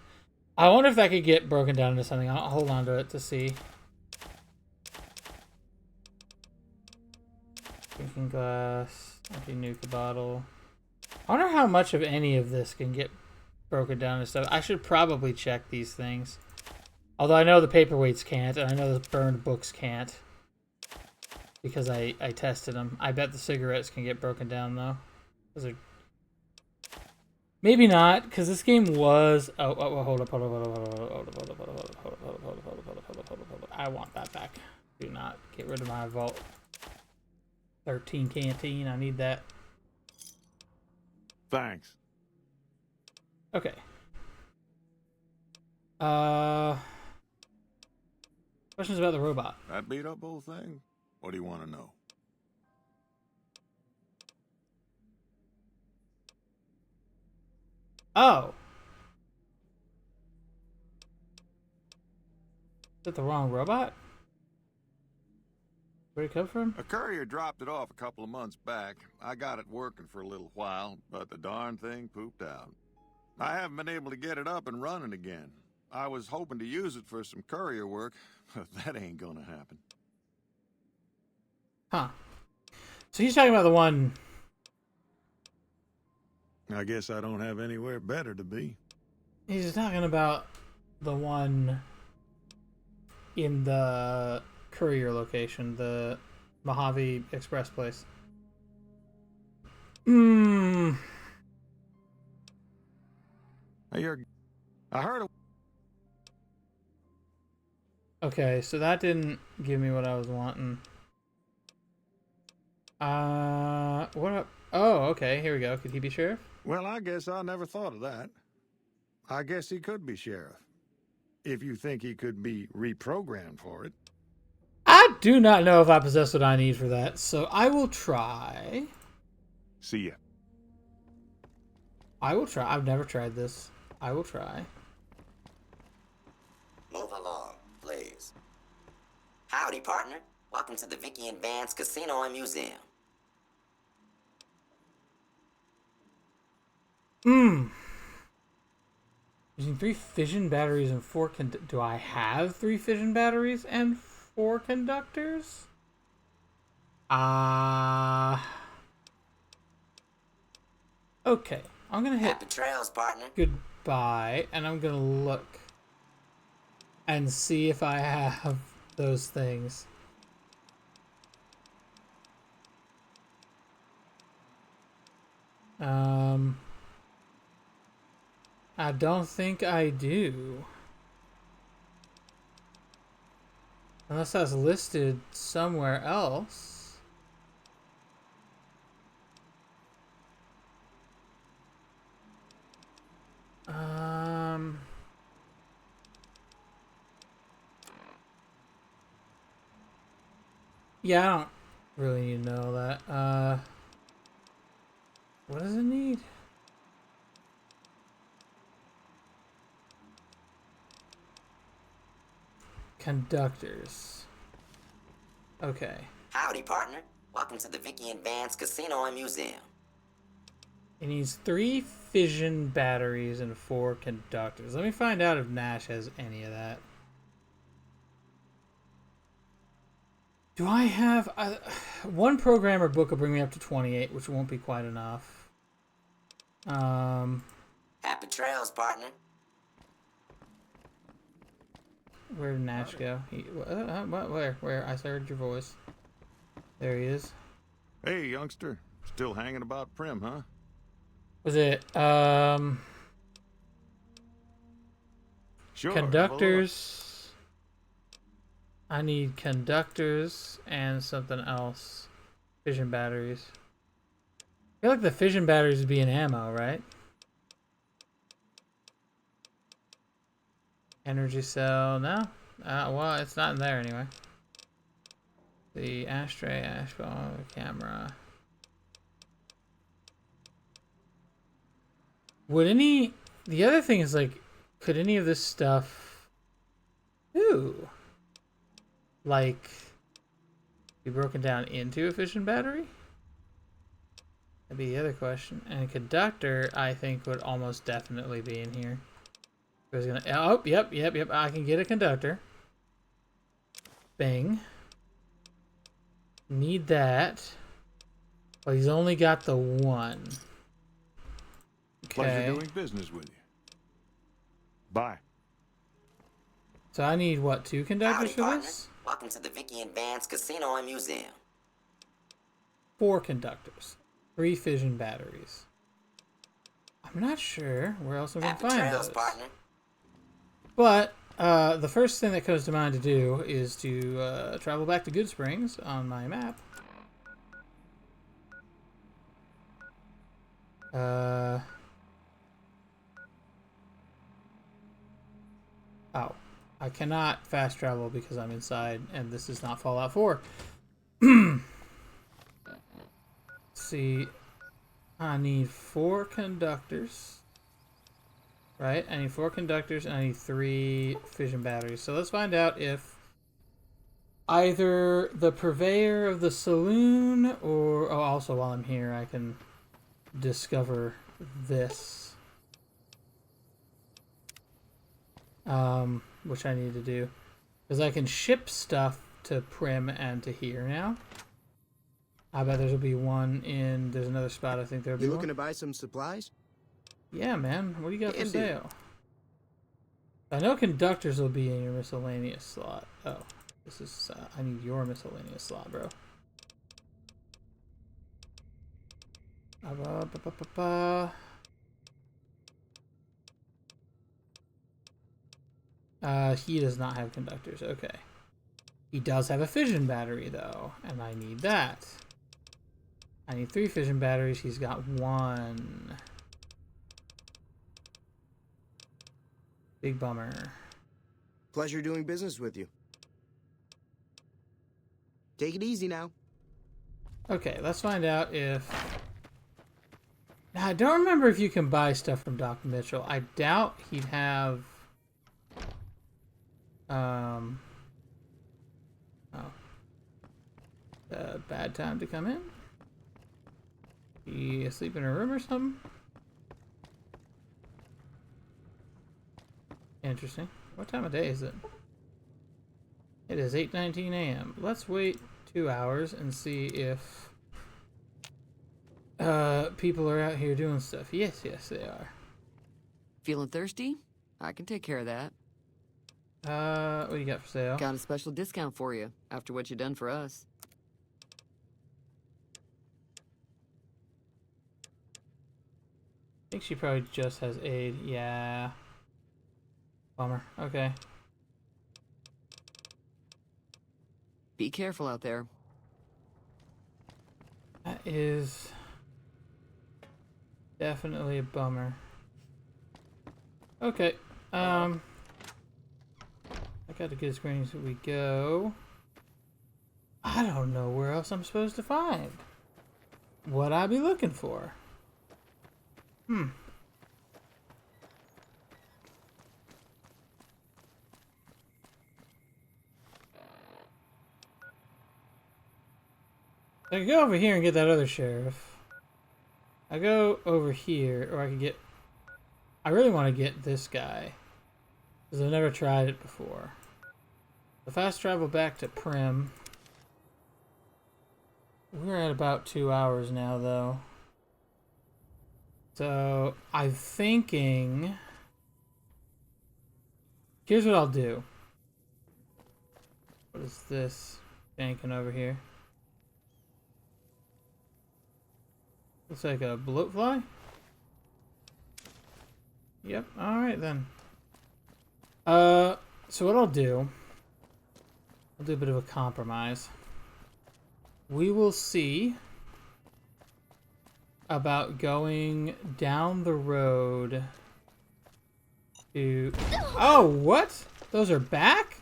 Speaker 1: I wonder if that could get broken down into something. I'll hold on to it to see. Drinking glass. Empty nuke bottle. I wonder how much of any of this can get broken down into stuff. I should probably check these things. Although I know the paperweights can't, and I know the burned books can't. Because I tested them. I bet the cigarettes can get broken down, though. Those are... Maybe not, because this game was... Oh, hold up. I want that back. Do not get rid of my Vault 13 canteen. I need that.
Speaker 2: Thanks.
Speaker 1: Okay. Questions about the robot.
Speaker 2: That beat up whole thing? What do you want to know?
Speaker 1: Oh. Is that the wrong robot? Where'd it come from?
Speaker 2: A courier dropped it off a couple of months back. I got it working for a little while, but the darn thing pooped out. I haven't been able to get it up and running again. I was hoping to use it for some courier work, but that ain't gonna happen.
Speaker 1: Huh. So he's talking about the one...
Speaker 2: I guess I don't have anywhere better to be.
Speaker 1: He's talking about the one in the courier location, the Mojave Express place.
Speaker 2: Hey, I heard.
Speaker 1: Okay, so that didn't give me what I was wanting. What up? Oh, okay, here we go. Could he be sheriff?
Speaker 2: Well, I guess I never thought of that. I guess he could be sheriff. If you think he could be reprogrammed for it.
Speaker 1: I do not know if I possess what I need for that, so I will try.
Speaker 2: See ya.
Speaker 1: I will try. I've never tried this. I will try.
Speaker 7: Move along, please. Howdy, partner. Welcome to the Vicky and Vance Casino and Museum.
Speaker 1: Using 3 fission batteries and 4 do I have 3 fission batteries and 4 conductors? Okay. I'm gonna hit
Speaker 7: Happy trails, partner.
Speaker 1: goodbye, and I'm gonna look and see if I have those things. I don't think I do. Unless that's listed somewhere else. Yeah, I don't really need to know that. What does it need? Conductors. Okay.
Speaker 7: Howdy, partner. Welcome to the Vicky and Vance Casino and Museum.
Speaker 1: It needs 3 fission batteries and 4 conductors. Let me find out if Nash has any of that. Do I have... one programmer book will bring me up to 28, which won't be quite enough.
Speaker 7: Happy trails, partner.
Speaker 1: Where did Nash go? Where? I heard your voice. There he is.
Speaker 2: Hey, youngster. Still hanging about Prim, huh?
Speaker 1: Was it,
Speaker 2: Sure.
Speaker 1: conductors? I need conductors and something else. Fission batteries. I feel like the fission batteries would be in ammo, right? Energy cell, no? Well, it's not in there anyway. The ashtray, ashball, camera. Would any... The other thing is, like, could any of this stuff... Ooh. Like... Be broken down into a fission battery? That'd be the other question. And a conductor, I think, would almost definitely be in here. I was gonna... Oh, yep. I can get a conductor. Bang. Need that. Well, he's only got the one.
Speaker 2: Pleasure
Speaker 1: Okay.
Speaker 2: doing business with you. Bye.
Speaker 1: So I need, what, 2 conductors
Speaker 7: Howdy,
Speaker 1: for
Speaker 7: partner.
Speaker 1: this?
Speaker 7: Welcome to the Vicky and Vance Casino and Museum.
Speaker 1: 4 conductors. 3 fission batteries. I'm not sure where else I'm going to
Speaker 7: Happy
Speaker 1: find
Speaker 7: trails,
Speaker 1: those.
Speaker 7: partner.
Speaker 1: But the first thing that comes to mind to do is to travel back to Good Springs on my map. Oh, I cannot fast travel because I'm inside, and this is not Fallout 4. See, I need 4 conductors. Right, I need 4 conductors and I need 3 fission batteries. So let's find out if either the purveyor of the saloon or... Oh, also while I'm here, I can discover this. Which I need to do. Because I can ship stuff to Prim and to here now. I bet there'll be one in... There's another spot I think there'll be
Speaker 5: You
Speaker 1: one.
Speaker 5: looking to buy some supplies?
Speaker 1: Yeah, man. What do you got for
Speaker 5: Indeed.
Speaker 1: sale? I know conductors will be in your miscellaneous slot. Oh, this is... I need your miscellaneous slot, bro. He does not have conductors. Okay. He does have a fission battery, though, and I need that. I need 3 fission batteries. He's got 1. Big bummer.
Speaker 5: Pleasure doing business with you. Take it easy now.
Speaker 1: Okay, let's find out if... Now, I don't remember if you can buy stuff from Doc Mitchell. I doubt he'd have... Oh. Bad time to come in? He asleep in a room or something? Interesting. What time of day is it? It is 8:19 a.m. Let's wait 2 hours and see if people are out here doing stuff. Yes, they are.
Speaker 8: Feeling thirsty? I can take care of that.
Speaker 1: What do you got for sale?
Speaker 8: Got a special discount for you after what you done for us.
Speaker 1: I think she probably just has aid. Yeah. Bummer. Okay.
Speaker 8: Be careful out there.
Speaker 1: That is definitely a bummer. Okay. I got a good screen, so we go. I don't know where else I'm supposed to find what I be looking for. I could go over here and get that other sheriff. I go over here, or I could get... I really want to get this guy. Because I've never tried it before. The fast travel back to Prim. We're at about 2 hours now, though. So I'm thinking. Here's what I'll do. What is this banking over here? Looks like a bloatfly. Yep. All right then. So what I'll do a bit of a compromise. We will see about going down the road to... Oh, what? Those are back?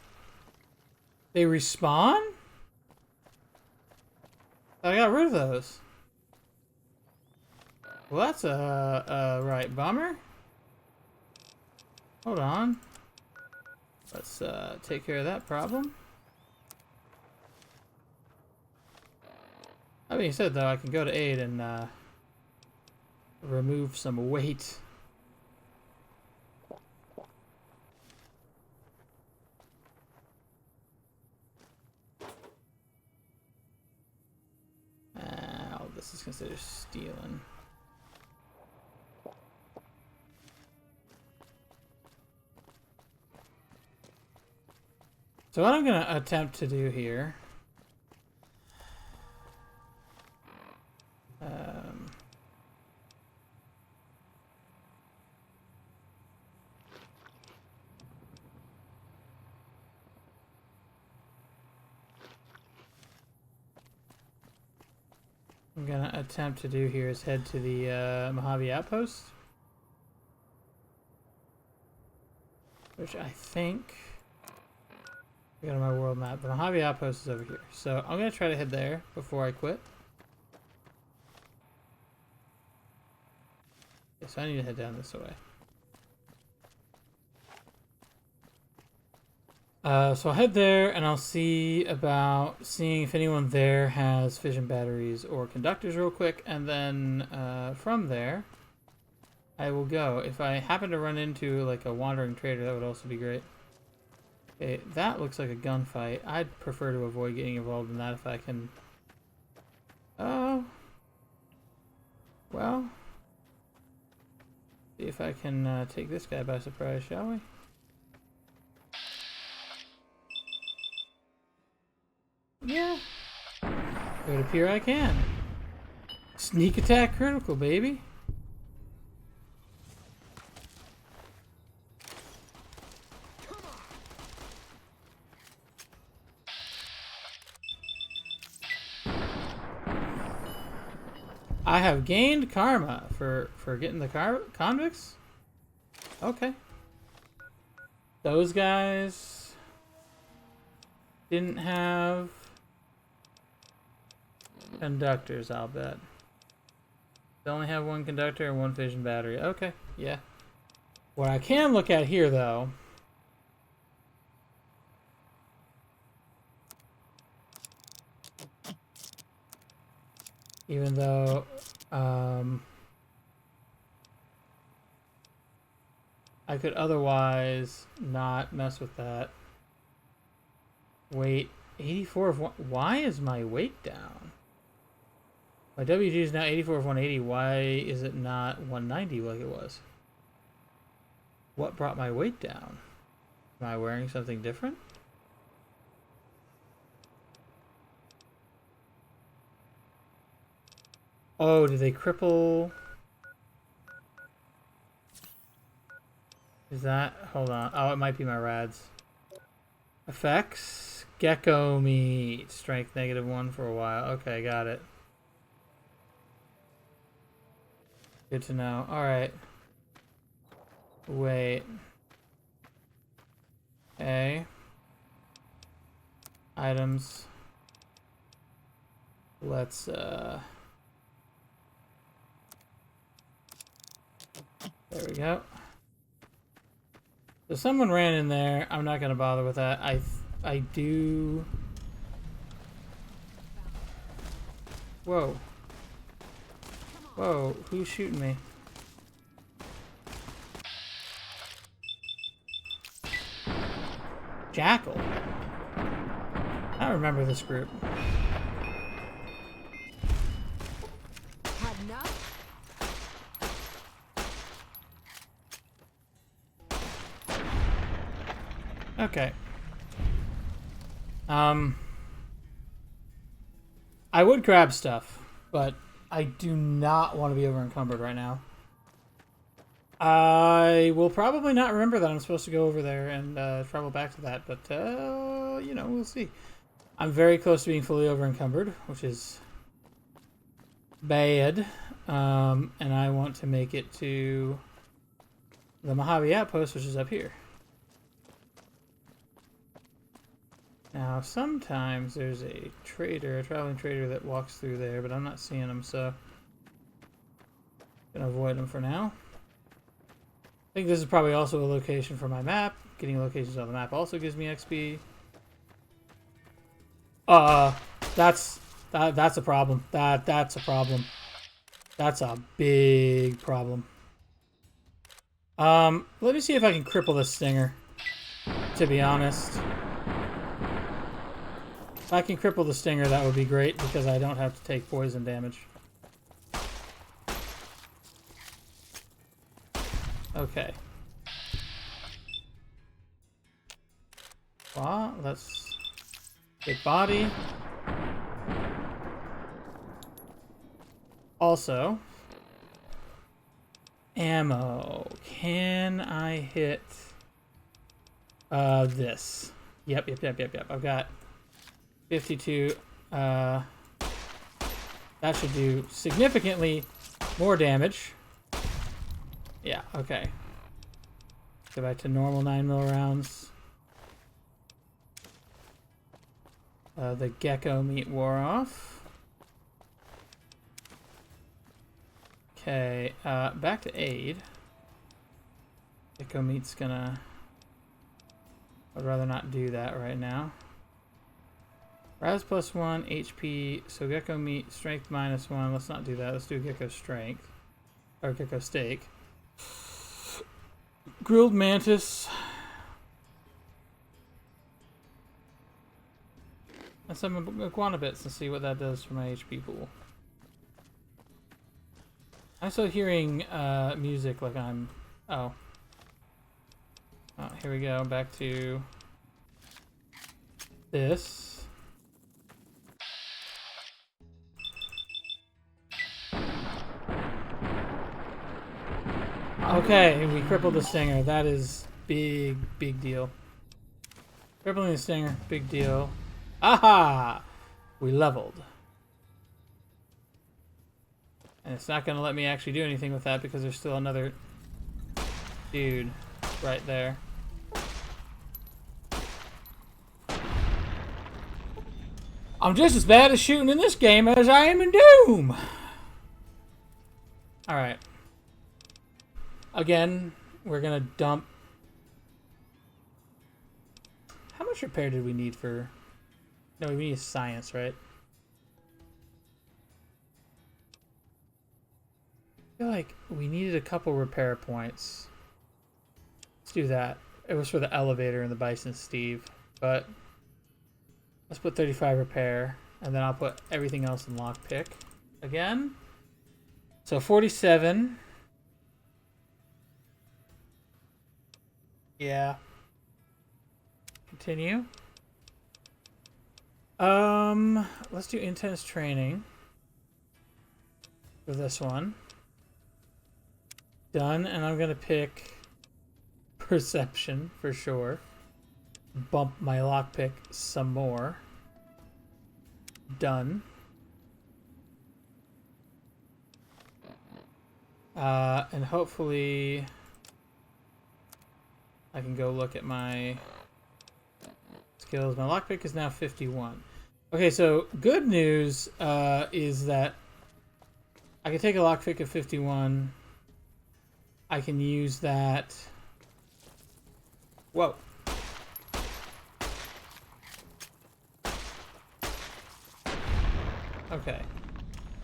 Speaker 1: They respawn? I got rid of those. Well, that's a right bummer. Hold on. Let's take care of that problem. That being said, though, I can go to aid and remove some weight. All this is considered stealing. So what I'm going to attempt to do here... I'm gonna attempt to do here is head to the Mojave Outpost, which I think I got on my world map. The Mojave Outpost is over here, so I'm gonna try to head there before I quit. Okay, so I need to head down this way. So I'll head there and I'll see about seeing if anyone there has fission batteries or conductors real quick, and then from there I will go. If I happen to run into like a wandering trader, that would also be great. Okay, that looks like a gunfight. I'd prefer to avoid getting involved in that if I can. Oh, well, see if I can take this guy by surprise, shall we? Yeah, it would appear I can. Sneak attack critical, baby. I have gained karma for getting the convicts. Okay. Those guys didn't have conductors, I'll bet. They only have one conductor and one fission battery. Okay, yeah. What I can look at here, though, even though I could otherwise not mess with that. Wait, 84 of one. Why is my weight down? My WG is now 84 of 180. Why is it not 190 like it was? What brought my weight down? Am I wearing something different? Oh, did they cripple? Is that... Hold on. Oh, it might be my rads. Effects. Gecko meat. Strength -1 for a while. Okay, got it. Good to know. Alright. Wait. Okay. Items. Let's, there we go. So someone ran in there. I'm not gonna bother with that. I do... Whoa. Whoa, who's shooting me? Jackal. I remember this group. Okay. I would grab stuff, but I do not want to be over encumbered right now. I will probably not remember that I'm supposed to go over there and travel back to that, but you know, we'll see. I'm very close to being fully over encumbered, which is bad. And I want to make it to the Mojave Outpost, which is up here. Now, sometimes there's a trader, a traveling trader that walks through there, but I'm not seeing him, so I'm gonna avoid him for now. I think this is probably also a location for my map. Getting locations on the map also gives me XP. That's a problem. That's a problem. That's a big problem. Let me see if I can cripple this stinger. To be honest. If I can cripple the stinger, that would be great, because I don't have to take poison damage. Okay. Well, let's get body. Also, ammo. Can I hit this? Yep. I've got 52. That should do significantly more damage. Yeah, okay. Go back to normal 9mm rounds. The gecko meat wore off. Okay, back to aid. Gecko meat's gonna... I'd rather not do that right now. Raz +1, HP, so gecko meat, strength -1. Let's not do that. Let's do gecko strength. Or gecko steak. Grilled mantis. Let's have iguana bits and see what that does for my HP pool. I'm still hearing music like I'm... Oh. Oh, here we go. Back to this. Okay, we crippled the stinger. That is big deal. Crippling the stinger, big deal. Aha! We leveled. And it's not going to let me actually do anything with that because there's still another dude right there. I'm just as bad at shooting in this game as I am in Doom! Alright. Again, we're gonna dump... How much repair did we need for... No, we need science, right? I feel like we needed a couple repair points. Let's do that. It was for the elevator in the Bison Steve, but... Let's put 35 repair, and then I'll put everything else in lockpick. Again. So 47... Yeah. Continue. Let's do intense training for this one. Done, and I'm gonna pick perception for sure. Bump my lockpick some more. Done. And hopefully I can go look at my skills. My lockpick is now 51. Okay, so good news is that I can take a lockpick of 51. I can use that. Whoa. Okay.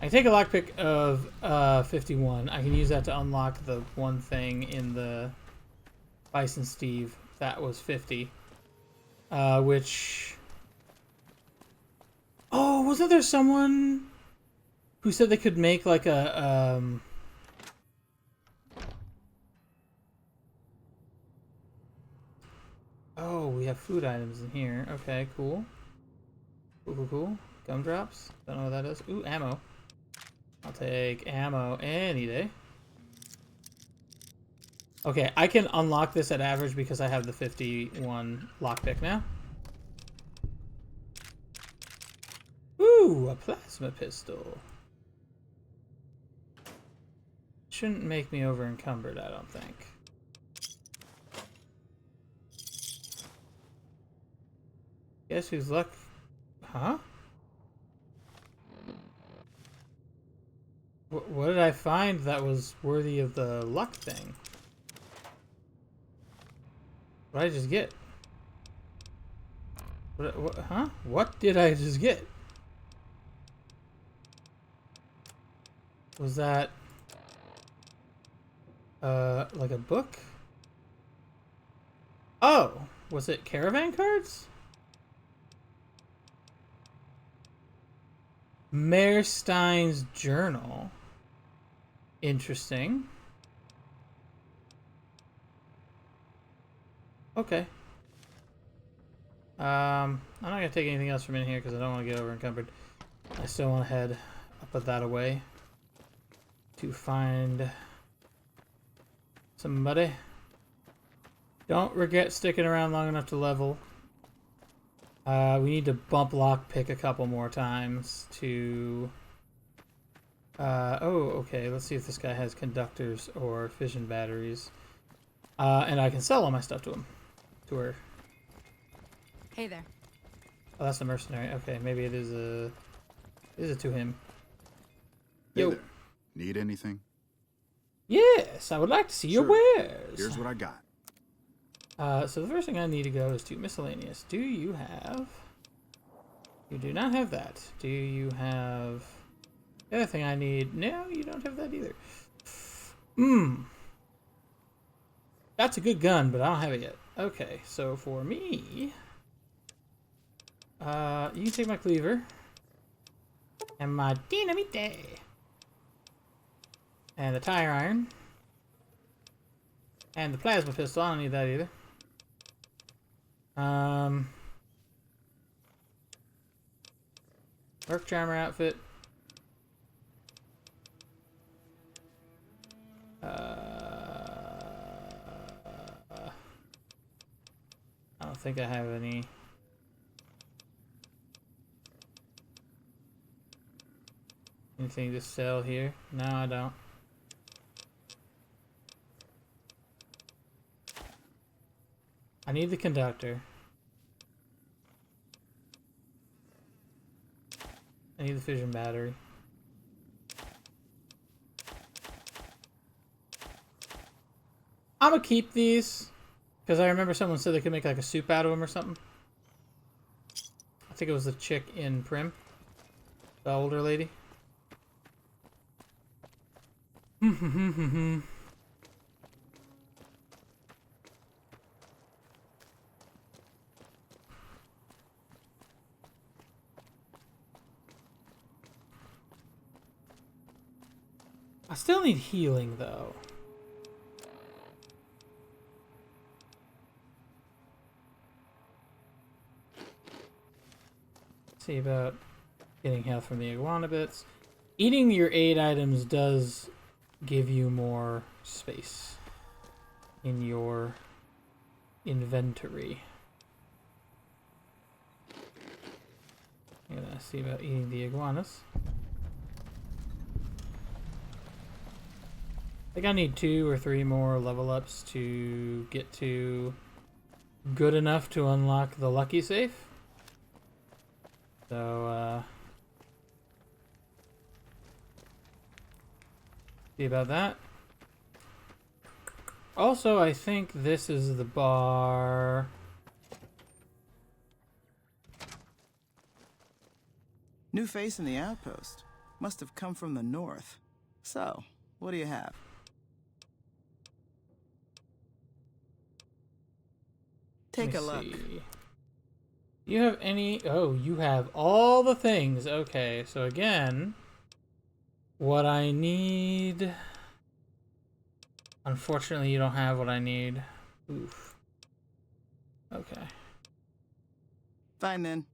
Speaker 1: I can take a lockpick of 51. I can use that to unlock the one thing in the Bison Steve that was 50. Which... Oh, wasn't there someone who said they could make like a... Oh, we have food items in here. Okay, cool. Cool. Gumdrops. Don't know what that is. Ooh, ammo. I'll take ammo any day. Okay, I can unlock this at average because I have the 51 lockpick now. Ooh, a plasma pistol. Shouldn't make me over encumbered, I don't think. Guess who's luck? Huh? What did I find that was worthy of the luck thing? What did I just get? Huh? What did I just get? Was that like a book? Oh, was it caravan cards? Mayor Stein's journal. Interesting. Okay. I'm not gonna take anything else from in here because I don't want to get over encumbered. I still want to head. I'll put that away to find somebody. Don't regret sticking around long enough to level. We need to bump lockpick a couple more times to... oh, okay. Let's see if this guy has conductors or fission batteries. And I can sell all my stuff to him. To her.
Speaker 9: Hey there.
Speaker 1: Oh, that's the mercenary. Okay, maybe it is a... Is it to him?
Speaker 10: Hey
Speaker 1: Yo.
Speaker 10: there. Need anything?
Speaker 1: Yes, I would like to see your wares.
Speaker 10: Here's what I got.
Speaker 1: So the first thing I need to go is to miscellaneous. Do you have... You do not have that. Do you have... The other thing I need... No, you don't have that either. That's a good gun, but I don't have it yet. Okay, so for me... you can take my cleaver. And my dynamite. And the tire iron. And the plasma pistol. I don't need that either. Work charmer outfit. I don't think I have any. Anything to sell here? No, I don't. I need the conductor. I need the fission battery. I'm gonna keep these because I remember someone said they could make like a soup out of them or something. I think it was the chick in Prim, the older lady. I still need healing though. See about getting health from the iguana bits. Eating your 8 items does give you more space in your inventory. I'm gonna see about eating the iguanas. I think I need 2 or 3 more level ups to get to good enough to unlock the lucky safe. So, see about that. Also, I think this is the bar.
Speaker 6: New face in the outpost. Must have come from the north. So, what do you have? Take a look.
Speaker 1: See. You have any... Oh, you have all the things. Okay, so again, what I need... Unfortunately, you don't have what I need. Oof. Okay.
Speaker 6: Fine then.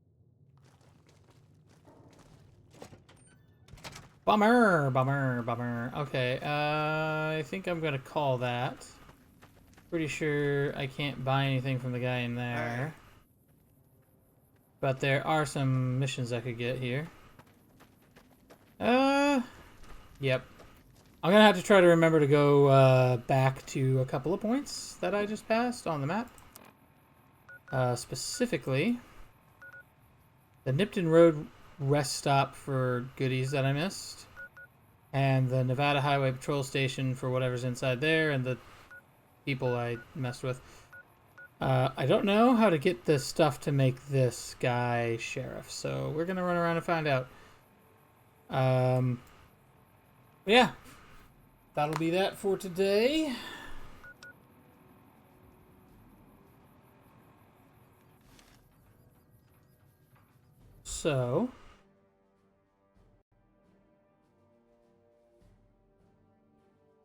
Speaker 1: Bummer, bummer, bummer. Okay, I think I'm gonna call that. Pretty sure I can't buy anything from the guy in there. But there are some missions I could get here. Yep. I'm gonna have to try to remember to go back to a couple of points that I just passed on the map. Specifically, the Nipton Road rest stop for goodies that I missed, and the Nevada Highway Patrol Station for whatever's inside there, and the people I messed with. I don't know how to get this stuff to make this guy sheriff, so we're gonna run around and find out. Yeah, that'll be that for today. So,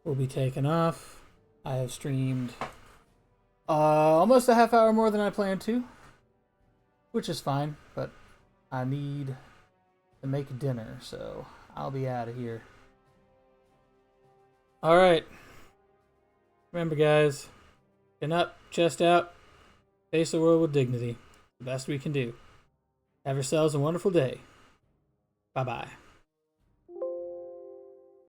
Speaker 1: we'll be taking off. I have streamed almost a half hour more than I planned to, which is fine, but I need to make dinner, so I'll be out of here. Alright. Remember, guys, chin up, chest out, face the world with dignity. The best we can do. Have yourselves a wonderful day. Bye-bye.